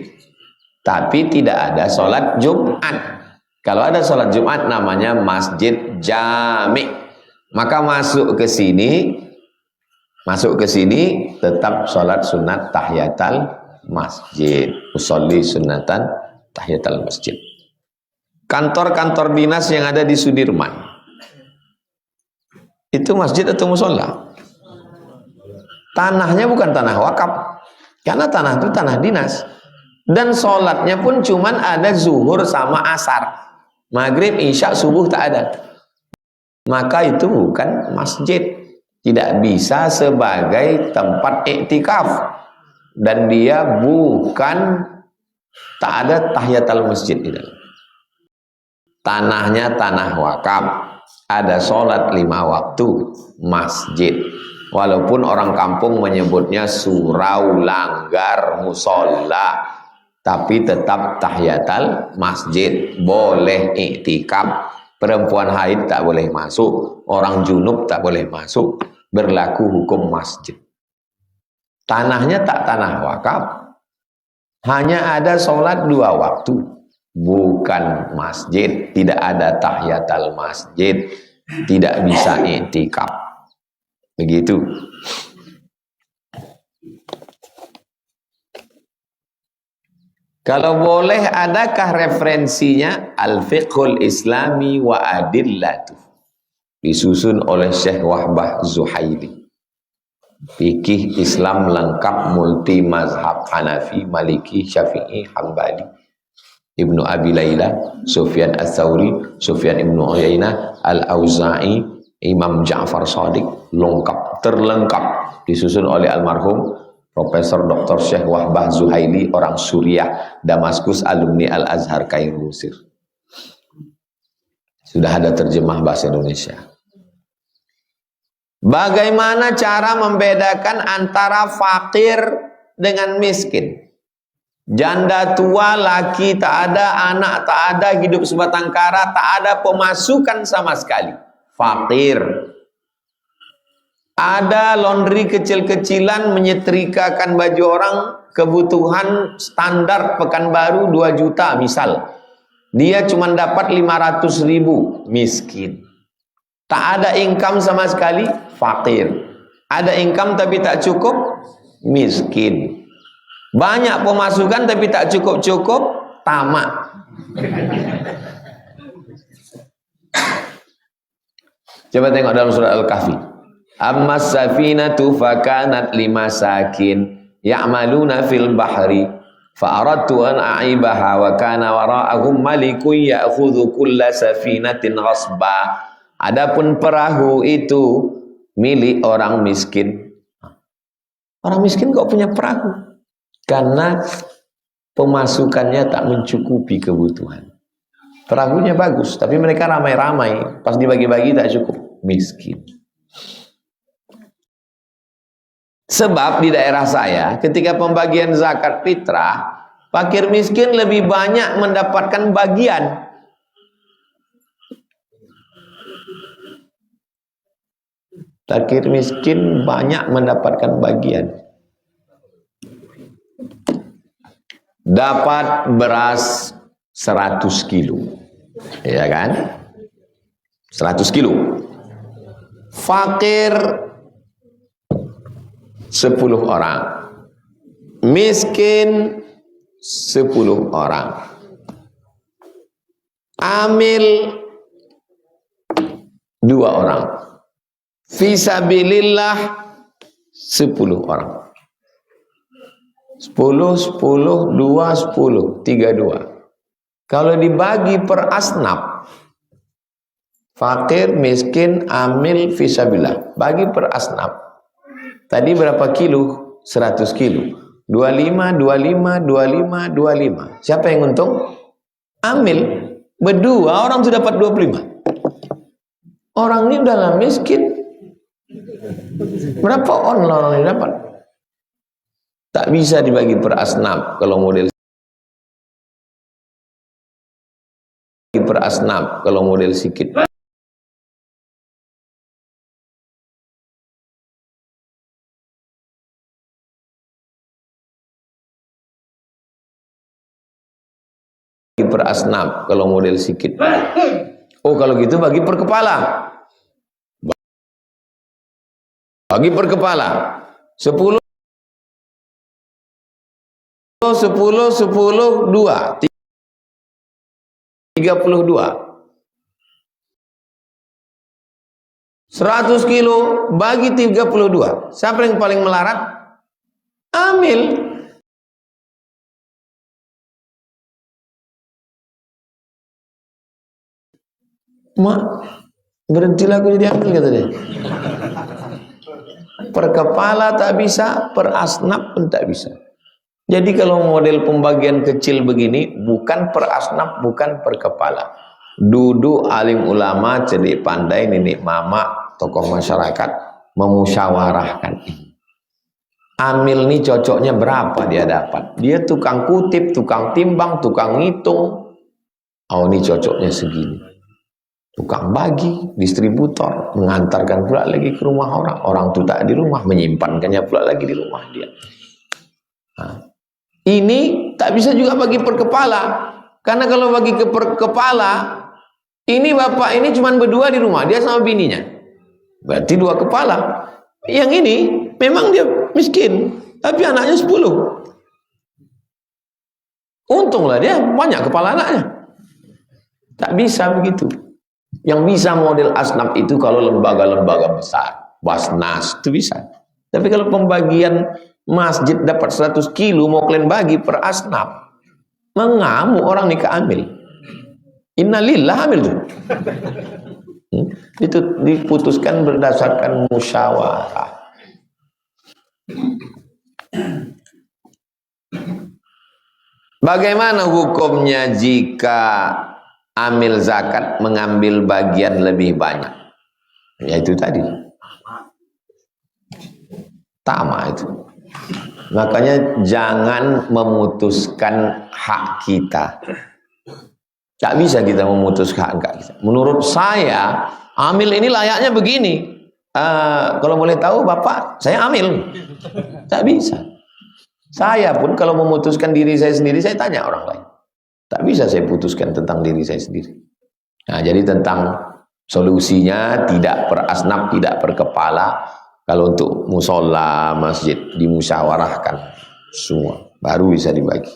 Tapi tidak ada sholat Jumat. Kalau ada sholat Jumat namanya masjid jami. Maka masuk ke sini tetap sholat sunat tahiyatul masjid. Usolli sunatan tahiyatul masjid. Kantor-kantor dinas yang ada di Sudirman Itu masjid atau musola? Tanahnya bukan tanah wakaf, karena tanah itu tanah dinas. Dan sholatnya pun cuman ada zuhur sama asar, maghrib, isya, subuh tak ada. Maka itu bukan masjid, tidak bisa sebagai tempat iktikaf, dan dia bukan, tak ada tahiyatul masjid di dalam. Tanahnya tanah wakaf, ada sholat 5 waktu, masjid. Walaupun orang kampung menyebutnya surau, langgar, musola, tapi tetap tahiyatul masjid. Boleh iktikaf. Perempuan haid tak boleh masuk, orang junub tak boleh masuk. Berlaku hukum masjid. Tanahnya tak tanah wakaf, hanya ada sholat 2 waktu, bukan masjid. Tidak ada tahiyatul masjid, tidak bisa iktikaf. Begitu. Kalau boleh, adakah referensinya? Al-Fiqhul Islami wa Adillatu, disusun oleh Syekh Wahbah Zuhaili. Fikih Islam lengkap multi mazhab, Hanafi, Maliki, Syafi'i, Hambali, Ibnu Abi Layla, Sufyan Ats-Tsauri, Sufyan Ibnu Uyainah, Al-Auza'i, Imam Ja'far Shadiq, lengkap, terlengkap, disusun oleh almarhum Profesor Dr. Syekh Wahbah Zuhaili, orang Suriah, Damaskus, alumni Al-Azhar Kairo, Mesir. Sudah ada terjemah bahasa Indonesia. Bagaimana cara membedakan antara fakir dengan miskin? Janda tua, laki tak ada, anak tak ada, hidup sebatang kara, tak ada pemasukan sama sekali. Fakir. Ada laundry kecil-kecilan, menyetrikakan baju orang, kebutuhan standar Pekanbaru 2 juta misal. Dia cuma dapat 500.000, miskin. Tak ada income sama sekali, fakir. Ada income tapi tak cukup, miskin. Banyak pemasukan tapi tak cukup-cukup, tamak. Coba tengok dalam surat Al-Kahfi. Ammas safinatu fakanat limasakin ya'maluna fil bahri fa'aradtu an a'ibaha wa kana wara'ahum malikun ya'khudhu kulla safinatin ghasba. Adapun perahu itu milik orang miskin. Orang miskin kok punya perahu? Karena pemasukannya tak mencukupi kebutuhan. Perahunya bagus, tapi mereka ramai-ramai, pas dibagi-bagi tak cukup, miskin. Sebab di daerah saya, ketika pembagian zakat fitrah, fakir miskin lebih banyak mendapatkan bagian. Fakir miskin banyak mendapatkan bagian. Dapat beras 100 kilo, ya kan? 100 kilo. Fakir 10 orang, miskin 10 orang, amil 2 orang, fisabilillah 10 orang. 10, 10, 2, 10, 32. Kalau dibagi per asnaf, fakir, miskin, amil, fisabilillah, bagi per asnaf. Tadi berapa kilo? 100 kilo. 25, 25, 25, 25. Siapa yang untung? Amil. Berdua orang sudah dapat 25. Orang ini udah miskin. Berapa orang yang dapat? Tak bisa dibagi per asnaf kalau model sikit. Per asnaf kalau model sikit. Oh, kalau gitu bagi per kepala. Bagi per kepala. 10 10 10 2 32. 100 kilo bagi 32. Siapa yang paling melarat? Amil. Mak, berhentilah aku jadi amil, kata dia. Per kepala tak bisa, per asnaf pun tak bisa. Jadi kalau model pembagian kecil begini, bukan per asnaf, bukan per kepala. Duduk alim ulama, cerdik pandai, nenek mama, tokoh masyarakat, memusyawarahkan. Amil ini cocoknya berapa dia dapat? Dia tukang kutip, tukang timbang, tukang ngitung. Oh, ini cocoknya segini. Tukang bagi, distributor, mengantarkan pula lagi ke rumah orang. Orang itu tak di rumah, menyimpankannya pula lagi di rumah dia. Nah, ini tak bisa juga bagi per kepala. Karena kalau bagi ke per kepala, ini bapak ini cuma berdua di rumah, dia sama bininya. Berarti 2 kepala. Yang ini memang dia miskin, tapi anaknya 10. Untunglah dia banyak kepala anaknya. Tak bisa begitu. Yang bisa model asnaf itu kalau lembaga-lembaga besar, Basnas itu bisa. Tapi kalau pembagian masjid dapat 100 kilo mau kalian bagi per asnaf, mengamuk orang nikah amil. Innalillah amil itu. Itu diputuskan berdasarkan musyawarah. Bagaimana hukumnya jika amil zakat mengambil bagian lebih banyak? Yaitu tadi tama itu. Makanya jangan memutuskan hak kita. Tak bisa kita memutuskan hak kita. Menurut saya amil ini layaknya begini. Kalau boleh tahu bapak, saya amil. Tak bisa. Saya pun kalau memutuskan diri saya sendiri, saya tanya orang lain. Tak bisa saya putuskan tentang diri saya sendiri. Nah, jadi tentang solusinya tidak per asnaf, tidak per kepala. Kalau untuk musola, masjid dimusyawarahkan semua, baru bisa dibagi.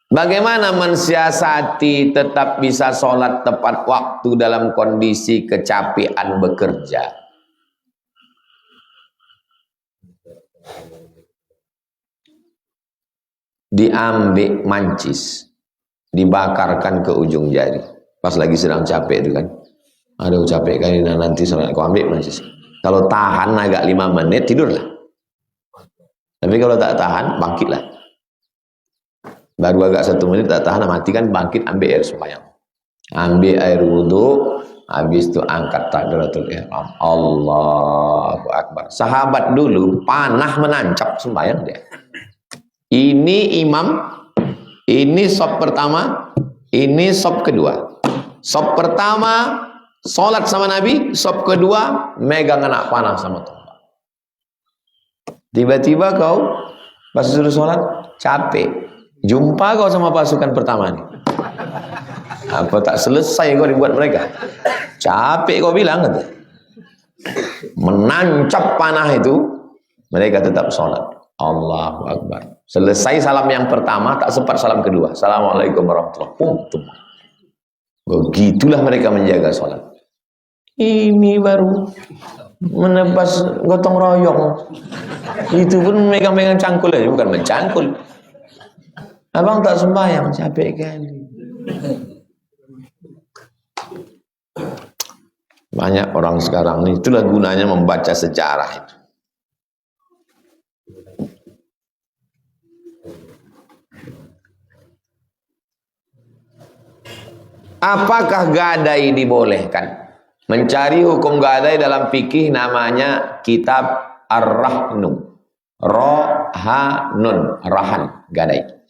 Bagaimana mensiasati tetap bisa sholat tepat waktu dalam kondisi kecapean bekerja? Diambil mancis, dibakarkan ke ujung jari. Pas lagi sedang capek itu kan. Aduh capek kali, nanti sholat, kau ambil mancis. Kalau tahan agak 5 menit, tidurlah. Tapi kalau tak tahan, bangkitlah. Baru agak 1 menit tak tahan, matikan, bangkit, ambil air sembahyang. Ambil air wudhu, habis itu angkat takbiratul ihram. Allahu Akbar. Sahabat dulu panah menancap sembahyang dia. Ini imam, ini sop pertama, ini sop kedua. Sop pertama sholat sama Nabi, sop kedua megang anak panah sama tombak. Tiba-tiba kau pas suruh sholat capek, jumpa kau sama pasukan pertama nih. Apa tak selesai kau dibuat mereka? Capek kau bilang kata. Menancap panah itu, mereka tetap sholat. Allahu Akbar. Selesai salam yang pertama, tak sempat salam kedua. Assalamualaikum warahmatullahi wabarakatuh. Begitulah mereka menjaga sholat. Ini baru menebas gotong royong. Itu pun megang-megang cangkul aja, bukan mencangkul. Abang tak sembahyang, capek kali. Banyak orang sekarang ini, itulah gunanya membaca sejarah itu. Apakah gadai dibolehkan? Mencari hukum gadai dalam fikih namanya kitab Ar-Rahnu. Rohanun, rahan, gadai.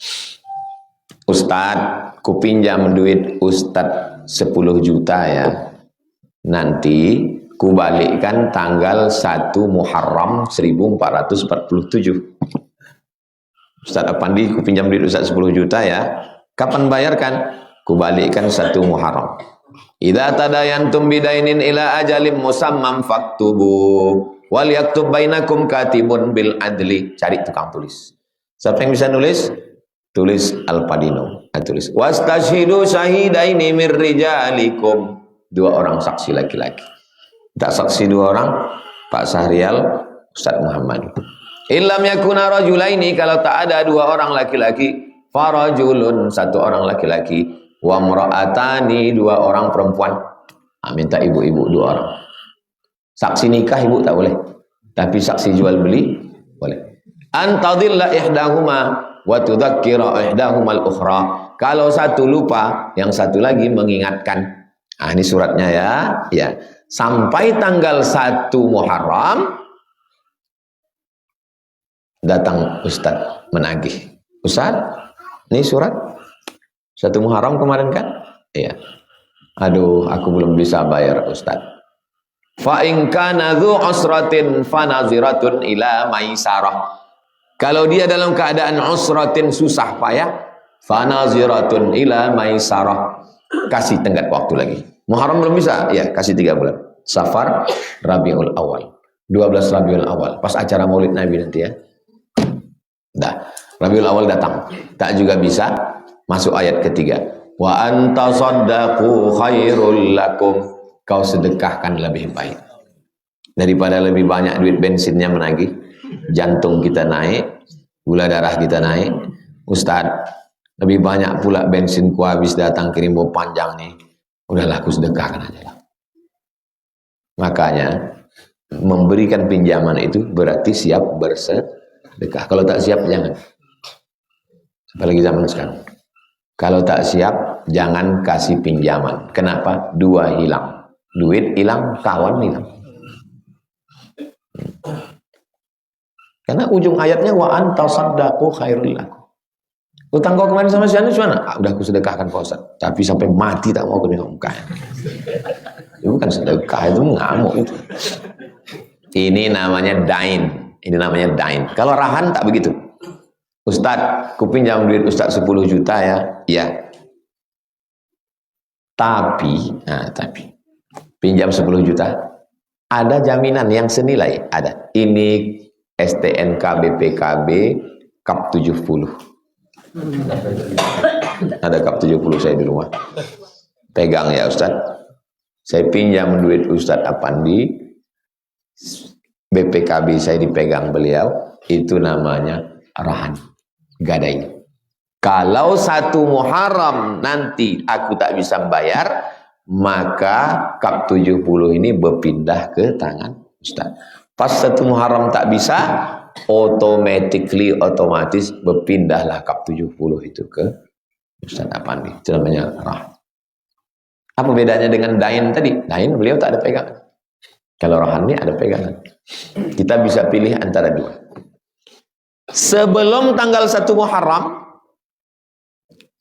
Ustadz, ku pinjam duit Ustadz 10 juta ya. Nanti ku balikkan tanggal 1 Muharram 1447. Ustadz Apandi, ku pinjam duit Ustadz 10 juta ya. Kapan bayarkan? Ku balikkan 1 Muharram. Idza tadayantum bidainin ila ajalim musammam faktubu wal yaktub bainakum katibun bil adli. Cari tukang tulis. Siapa yang bisa nulis? Tulis Al-Padino. Tulis. Wastashidu syahidaini mir rijalikum. 2 orang saksi laki-laki. Tak saksi 2 orang, Pak Sahrial, Ustaz Muhammad. Illam yakuna rajulaini, kalau tak ada 2 orang laki-laki, farajulun, 1 orang laki-laki, wa mra'atani, 2 orang perempuan. Minta ibu-ibu 2 orang. Saksi nikah ibu tak boleh, tapi saksi jual beli boleh. Antadilla ihdahuma wa tudzakkira ihdahumal ukhra. Kalau satu lupa, yang satu lagi mengingatkan. Ini suratnya ya. Sampai tanggal 1 Muharram datang Ustaz menagih. Ustaz, ini surat 1 Muharram kemarin kan? Iya. Aduh, aku belum bisa bayar Ustaz. Fa in kana dzu usratin fanaziratun ila maisarah. Kalau dia dalam keadaan usratin, susah payah, fanaziratun ila maisarah. Kasih tenggat waktu lagi. Muharram belum bisa? Ya, kasih 3 bulan. Safar, Rabiul Awal. 12 Rabiul Awal. Pas acara Maulid Nabi nanti ya. Dah, Rabiul Awal datang. Tak juga bisa, masuk ayat ketiga. Wa anta saddaqu khairul lakum. Kau sedekahkan lebih baik. Daripada lebih banyak duit bensinnya menagih, jantung kita naik, gula darah kita naik. Ustaz, lebih banyak pula bensin ku habis datang kirim bawa panjang nih. Udahlah, aku sedekahkan aja lah. Makanya memberikan pinjaman itu berarti siap bersedekah. Kalau tak siap jangan. Apalagi zaman sekarang. Kalau tak siap jangan kasih pinjaman. Kenapa? 2 hilang. Duit hilang, kawan hilang. Karena ujung ayatnya wa anta saddaqu khairul lakum. Utang kau kemarin sama si Anu mana? Udah aku sedekahkan Pak Ustaz. Tapi sampai mati tak mau aku nengok mukanya. Itu bukan sedekah, itu ngamuk itu. Ini namanya dain. Ini namanya dain. Kalau rahan tak begitu. Ustaz, ku pinjam duit Ustaz 10 juta ya. Iya. Tapi pinjam 10 juta. Ada jaminan yang senilai? Ada. Ini STNK BPKB Kap 70. Ada Kap 70 saya di rumah. Pegang ya Ustaz. Saya pinjam duit Ustaz Apandi. BPKB saya dipegang beliau. Itu namanya rahan. Gadai. Kalau 1 Muharram nanti aku tak bisa bayar, maka Kap 70 ini berpindah ke tangan Ustaz. Pas 1 Muharram tak bisa, otomatis berpindahlah Kap 70 itu ke Ustaz Apandi. Itu namanya rahan. Apa bedanya dengan dain tadi? Dain beliau tak ada pegangan. Kalau rahan ini ada pegangan. Kita bisa pilih antara 2. Sebelum tanggal 1 Muharram,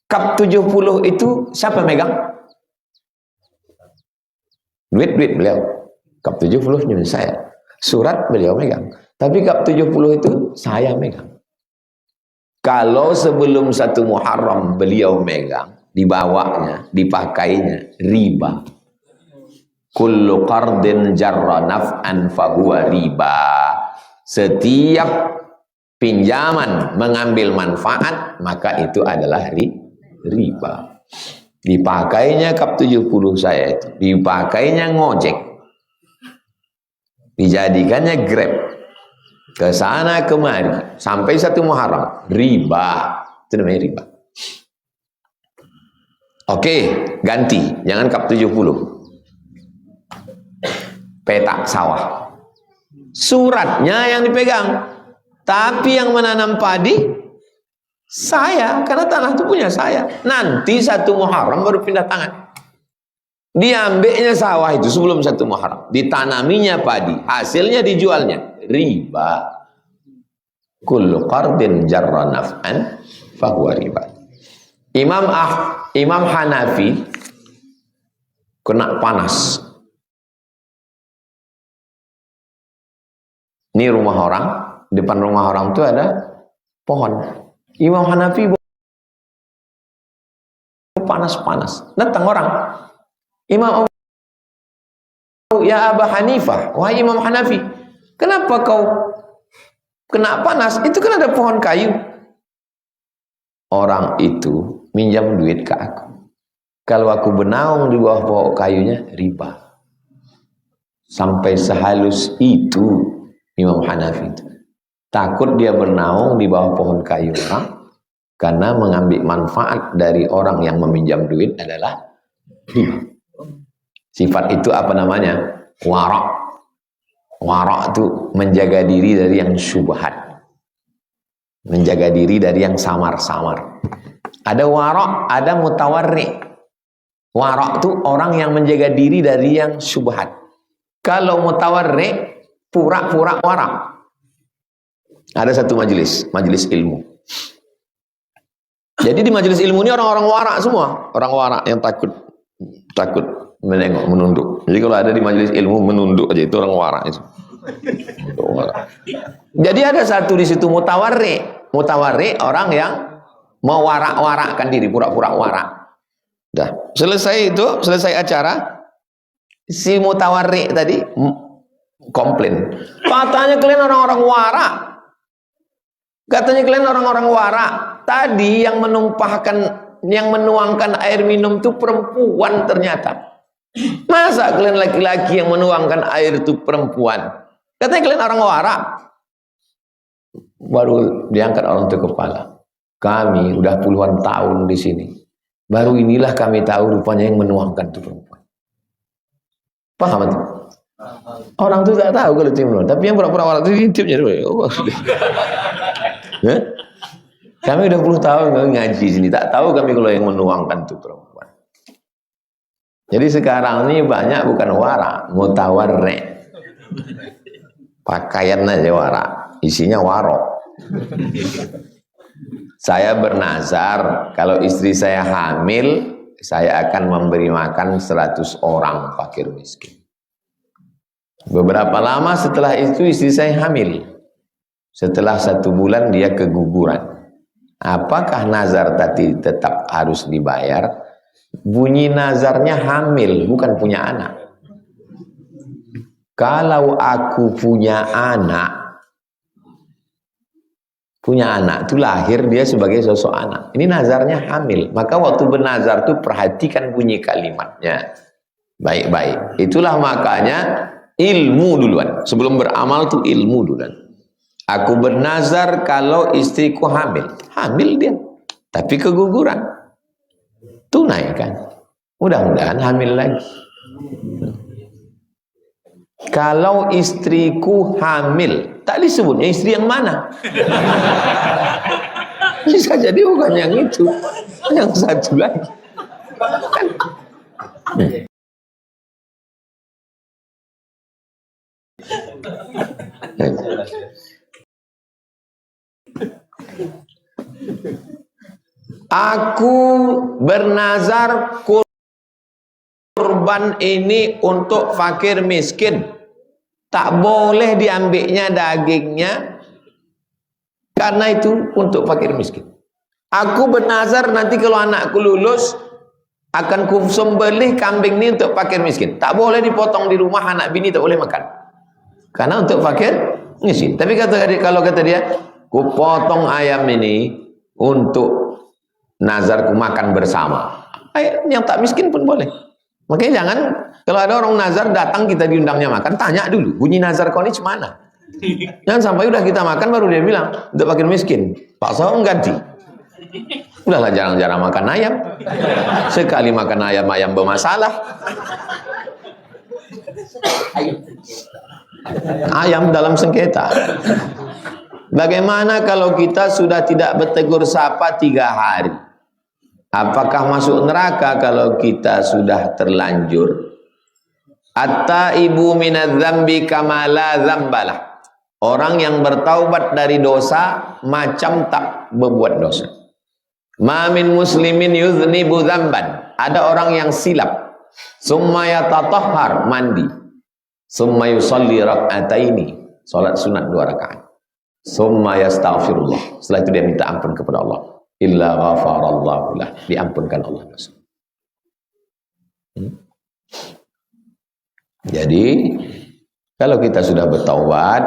Kap 70 itu siapa megang? Duit beliau. Kap 70 nyuruh saya. Surat beliau megang. Tapi Kap 70 itu saya megang. Kalau sebelum 1 Muharram beliau megang, dibawanya, dipakainya, riba. Kullu qardin jarra naf'an fahuwa riba. Setiap pinjaman mengambil manfaat, maka itu adalah riba. Dipakainya Kap 70 saya itu, dipakainya ngojek, dijadikannya Grab, ke sana kemari sampai 1 Muharram, riba. Itu namanya riba. Oke, ganti, jangan Kap 70. Petak sawah. Suratnya yang dipegang, tapi yang menanam padi saya, karena tanah itu punya saya. Nanti 1 Muharram baru pindah tangan. Diambilnya sawah itu sebelum 1 Muharram, ditanaminya padi, hasilnya dijualnya, riba. Kullu qardin jarra naf'an fahuwa riba. Imam Hanafi kena panas. Ini rumah orang, depan rumah orang itu ada pohon. Imam Hanafi panas-panas. Datang orang. Imam, ya Aba Hanifah, wahai Imam Hanafi, kenapa kau kena panas? Itu kan ada pohon kayu. Orang itu minjam duit ke aku. Kalau aku bernaung di bawah pokok kayunya, riba. Sampai sehalus itu Imam Hanafi itu. Takut dia bernaung di bawah pohon kayu orang, karena mengambil manfaat dari orang yang meminjam duit adalah riba. Sifat itu apa namanya? Warak. Warak itu menjaga diri dari yang syubhat. Menjaga diri dari yang samar-samar. Ada warak, ada mutawarri. Warak itu orang yang menjaga diri dari yang syubhat. Kalau mutawarri, pura-pura warak. Ada satu majelis ilmu. Jadi di majelis ilmu ini orang-orang warak semua. Orang warak yang takut menengok, menunduk. Jadi kalau ada di majelis ilmu menunduk aja, itu orang warak itu. Jadi ada satu di situ mutawarri. Mutawarri orang yang mewarak-warakkan diri, pura-pura warak. Dah, selesai acara, si mutawarri tadi komplain. Katanya kalian orang-orang warak. Katanya kalian orang-orang warak. Tadi yang menuangkan air minum itu perempuan ternyata. Masa kalian laki-laki yang menuangkan air itu perempuan? Katanya kalian orang warak. Baru diangkat orang itu kepala. Kami udah puluhan tahun di sini. Baru inilah kami tahu rupanya yang menuangkan itu perempuan. Paham itu? Orang itu tak tahu kalau itu menuangkan. Tapi yang pura-pura warak itu intipnya. Kami udah puluh tahun ngaji sini. Tak tahu kami kalau yang menuangkan itu perempuan. Jadi sekarang ini banyak bukan warak, mutawarri. Pakaian aja warak, isinya warok. Saya bernazar, kalau istri saya hamil, saya akan memberi makan 100 orang fakir miskin. Beberapa lama setelah itu istri saya hamil. Setelah 1 bulan dia keguguran. Apakah nazar tadi tetap harus dibayar? Bunyi nazarnya hamil, bukan punya anak. Kalau aku punya anak itu lahir dia sebagai sosok anak. Ini nazarnya hamil. Maka waktu bernazar itu perhatikan bunyi kalimatnya. Baik-baik. Itulah makanya ilmu duluan. Sebelum beramal tuh ilmu duluan. Aku bernazar kalau istriku hamil. Hamil dia. Tapi keguguran. Tunaikan. Mudah-mudahan hamil lagi. Kalau istriku hamil, tak disebutnya istri yang mana. Bisa jadi bukan yang itu, yang satu lagi. Aku bernazar kurban ini untuk fakir miskin. Tak boleh diambilnya dagingnya, karena itu untuk fakir miskin. Aku bernazar nanti kalau anakku lulus akan kusembelih kambing ini untuk fakir miskin. Tak boleh dipotong di rumah, anak bini tak boleh makan, karena untuk fakir miskin. Tapi kalau kata dia, ku potong ayam ini untuk nazarku makan bersama. Yang tak miskin pun boleh. Makanya jangan, kalau ada orang nazar datang kita diundangnya makan, tanya dulu, bunyi nazar kau ini cemana? Jangan sampai udah kita makan baru dia bilang, untuk fakir miskin. Pak Saung ganti. Udahlah jarang-jarang makan ayam. Sekali makan ayam bermasalah. Ayam dalam sengketa. Bagaimana kalau kita sudah tidak bertegur sapa 3 hari? Apakah masuk neraka kalau kita sudah terlanjur? At-taibu minadz-dzambi kama la dzambalah. Orang yang bertaubat dari dosa macam tak berbuat dosa. Ma min muslimin yuznibu dzamban. Ada orang yang silap, summa yatatahhar, mandi, summa yusalli rak'ataini, salat sunat 2 rakaat, summa yastaghfirullah, setelah itu dia minta ampun kepada Allah, illa ghafarallahu lah, diampunkan Allah dosa. Jadi kalau kita sudah bertaubat,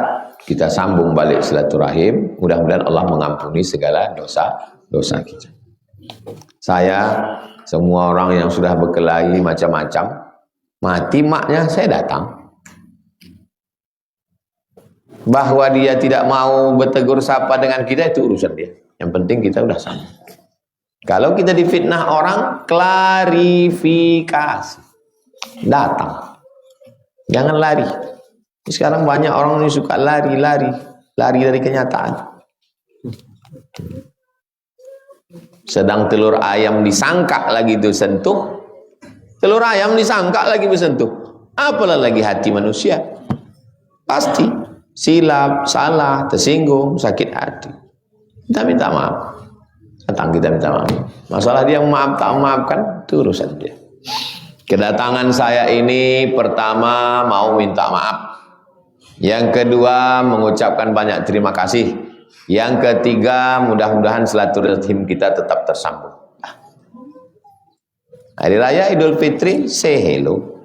kita sambung balik silaturahim, mudah-mudahan Allah mengampuni segala dosa-dosa kita. Saya semua orang yang sudah berkelahi macam-macam, mati maknya saya datang. Bahwa dia tidak mau bertegur sapa dengan kita itu urusan dia. Yang penting kita udah sama. Kalau kita difitnah orang, klarifikasi. Datang. Jangan lari. Sekarang banyak orang yang suka lari dari kenyataan. Sedang telur ayam disangka lagi itu sentuh. Telur ayam disangka lagi bersentuh. Apalah lagi hati manusia. Pasti silap, salah, tersinggung, sakit hati. Kita minta maaf. Datang kita minta maaf. Masalah dia maaf tak memaafkan itu urusan dia. Kedatangan saya ini pertama mau minta maaf. Yang kedua mengucapkan banyak terima kasih. Yang ketiga mudah-mudahan silaturahim kita tetap tersambung. Hari Raya Idul Fitri, say hello.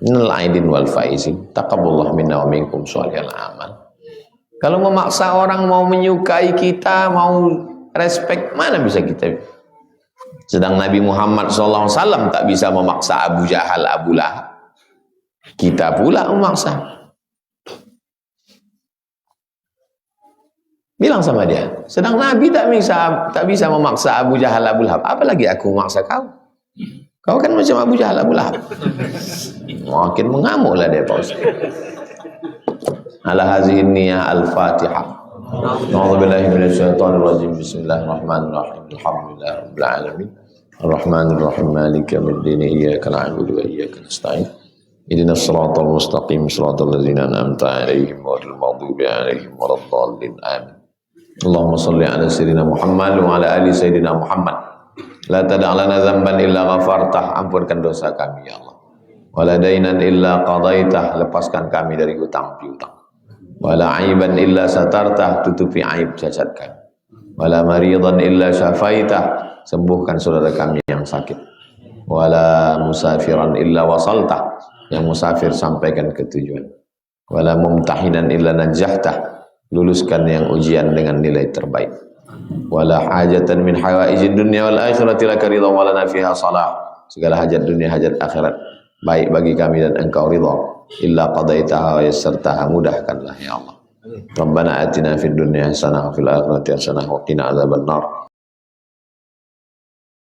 Minal aidin wal faizin. Taqabbalallahu minna wa minkum sholihal amal. Kalau memaksa orang mau menyukai kita, mau respect, mana bisa kita? Sedang Nabi Muhammad SAW tak bisa memaksa Abu Jahal, Abu Lahab. Kita pula memaksa. Bilang sama dia, sedang Nabi tak bisa memaksa Abu Jahal, Abu Lahab. Apalagi aku memaksa kau? Kau kan macam Abu Jahal, Abu Lahab. Makin mengamuklah dia, Pak Ustaz. Ala hazihi niyah al-Fatihah. A'udzubillahi minasyaitonir rajim. Bismillahirrahmanirrahim. Alhamdulillahirabbil alamin. Arrahmanir rahim. Maliki yaumiddin. Iyyaka na'budu wa iyyaka nasta'in. Ihdinas siratal mustaqim. Siratal ladzina an'amta 'alaihim ghairil maghdubi 'alaihim waladdallin. Amin. Allahumma shalli 'ala sayyidina Muhammad wa 'ala ali sayyidina Muhammad. La tada' lana dzamban illa ghafartah. Ampunkan dosa kami ya Allah. Wala dainan illa qadaitah. Lepaskan kami dari hutang piutang. Wala aiban illa satartah. Tutupi aib cacat kami. Wala maridan illa syafaitah. Sembuhkan saudara kami yang sakit. Wala musafiran illa wasaltah. Yang musafir sampaikan ke tujuan. Wala mumtahinan illa najjahtah. Luluskan yang ujian dengan nilai terbaik. Wala hajatan min hawaijid dunya wal akhirati laka ridha wa lana fiha salah. Segala hajat dunia, hajat akhirat baik bagi kami dan engkau ridha. Illa qadaitaha wa yassartaha. Mudahkanlah ya Allah. Rabbana atina fid dunya hasanah wa fil akhirati hasanah wa qina adzabannar.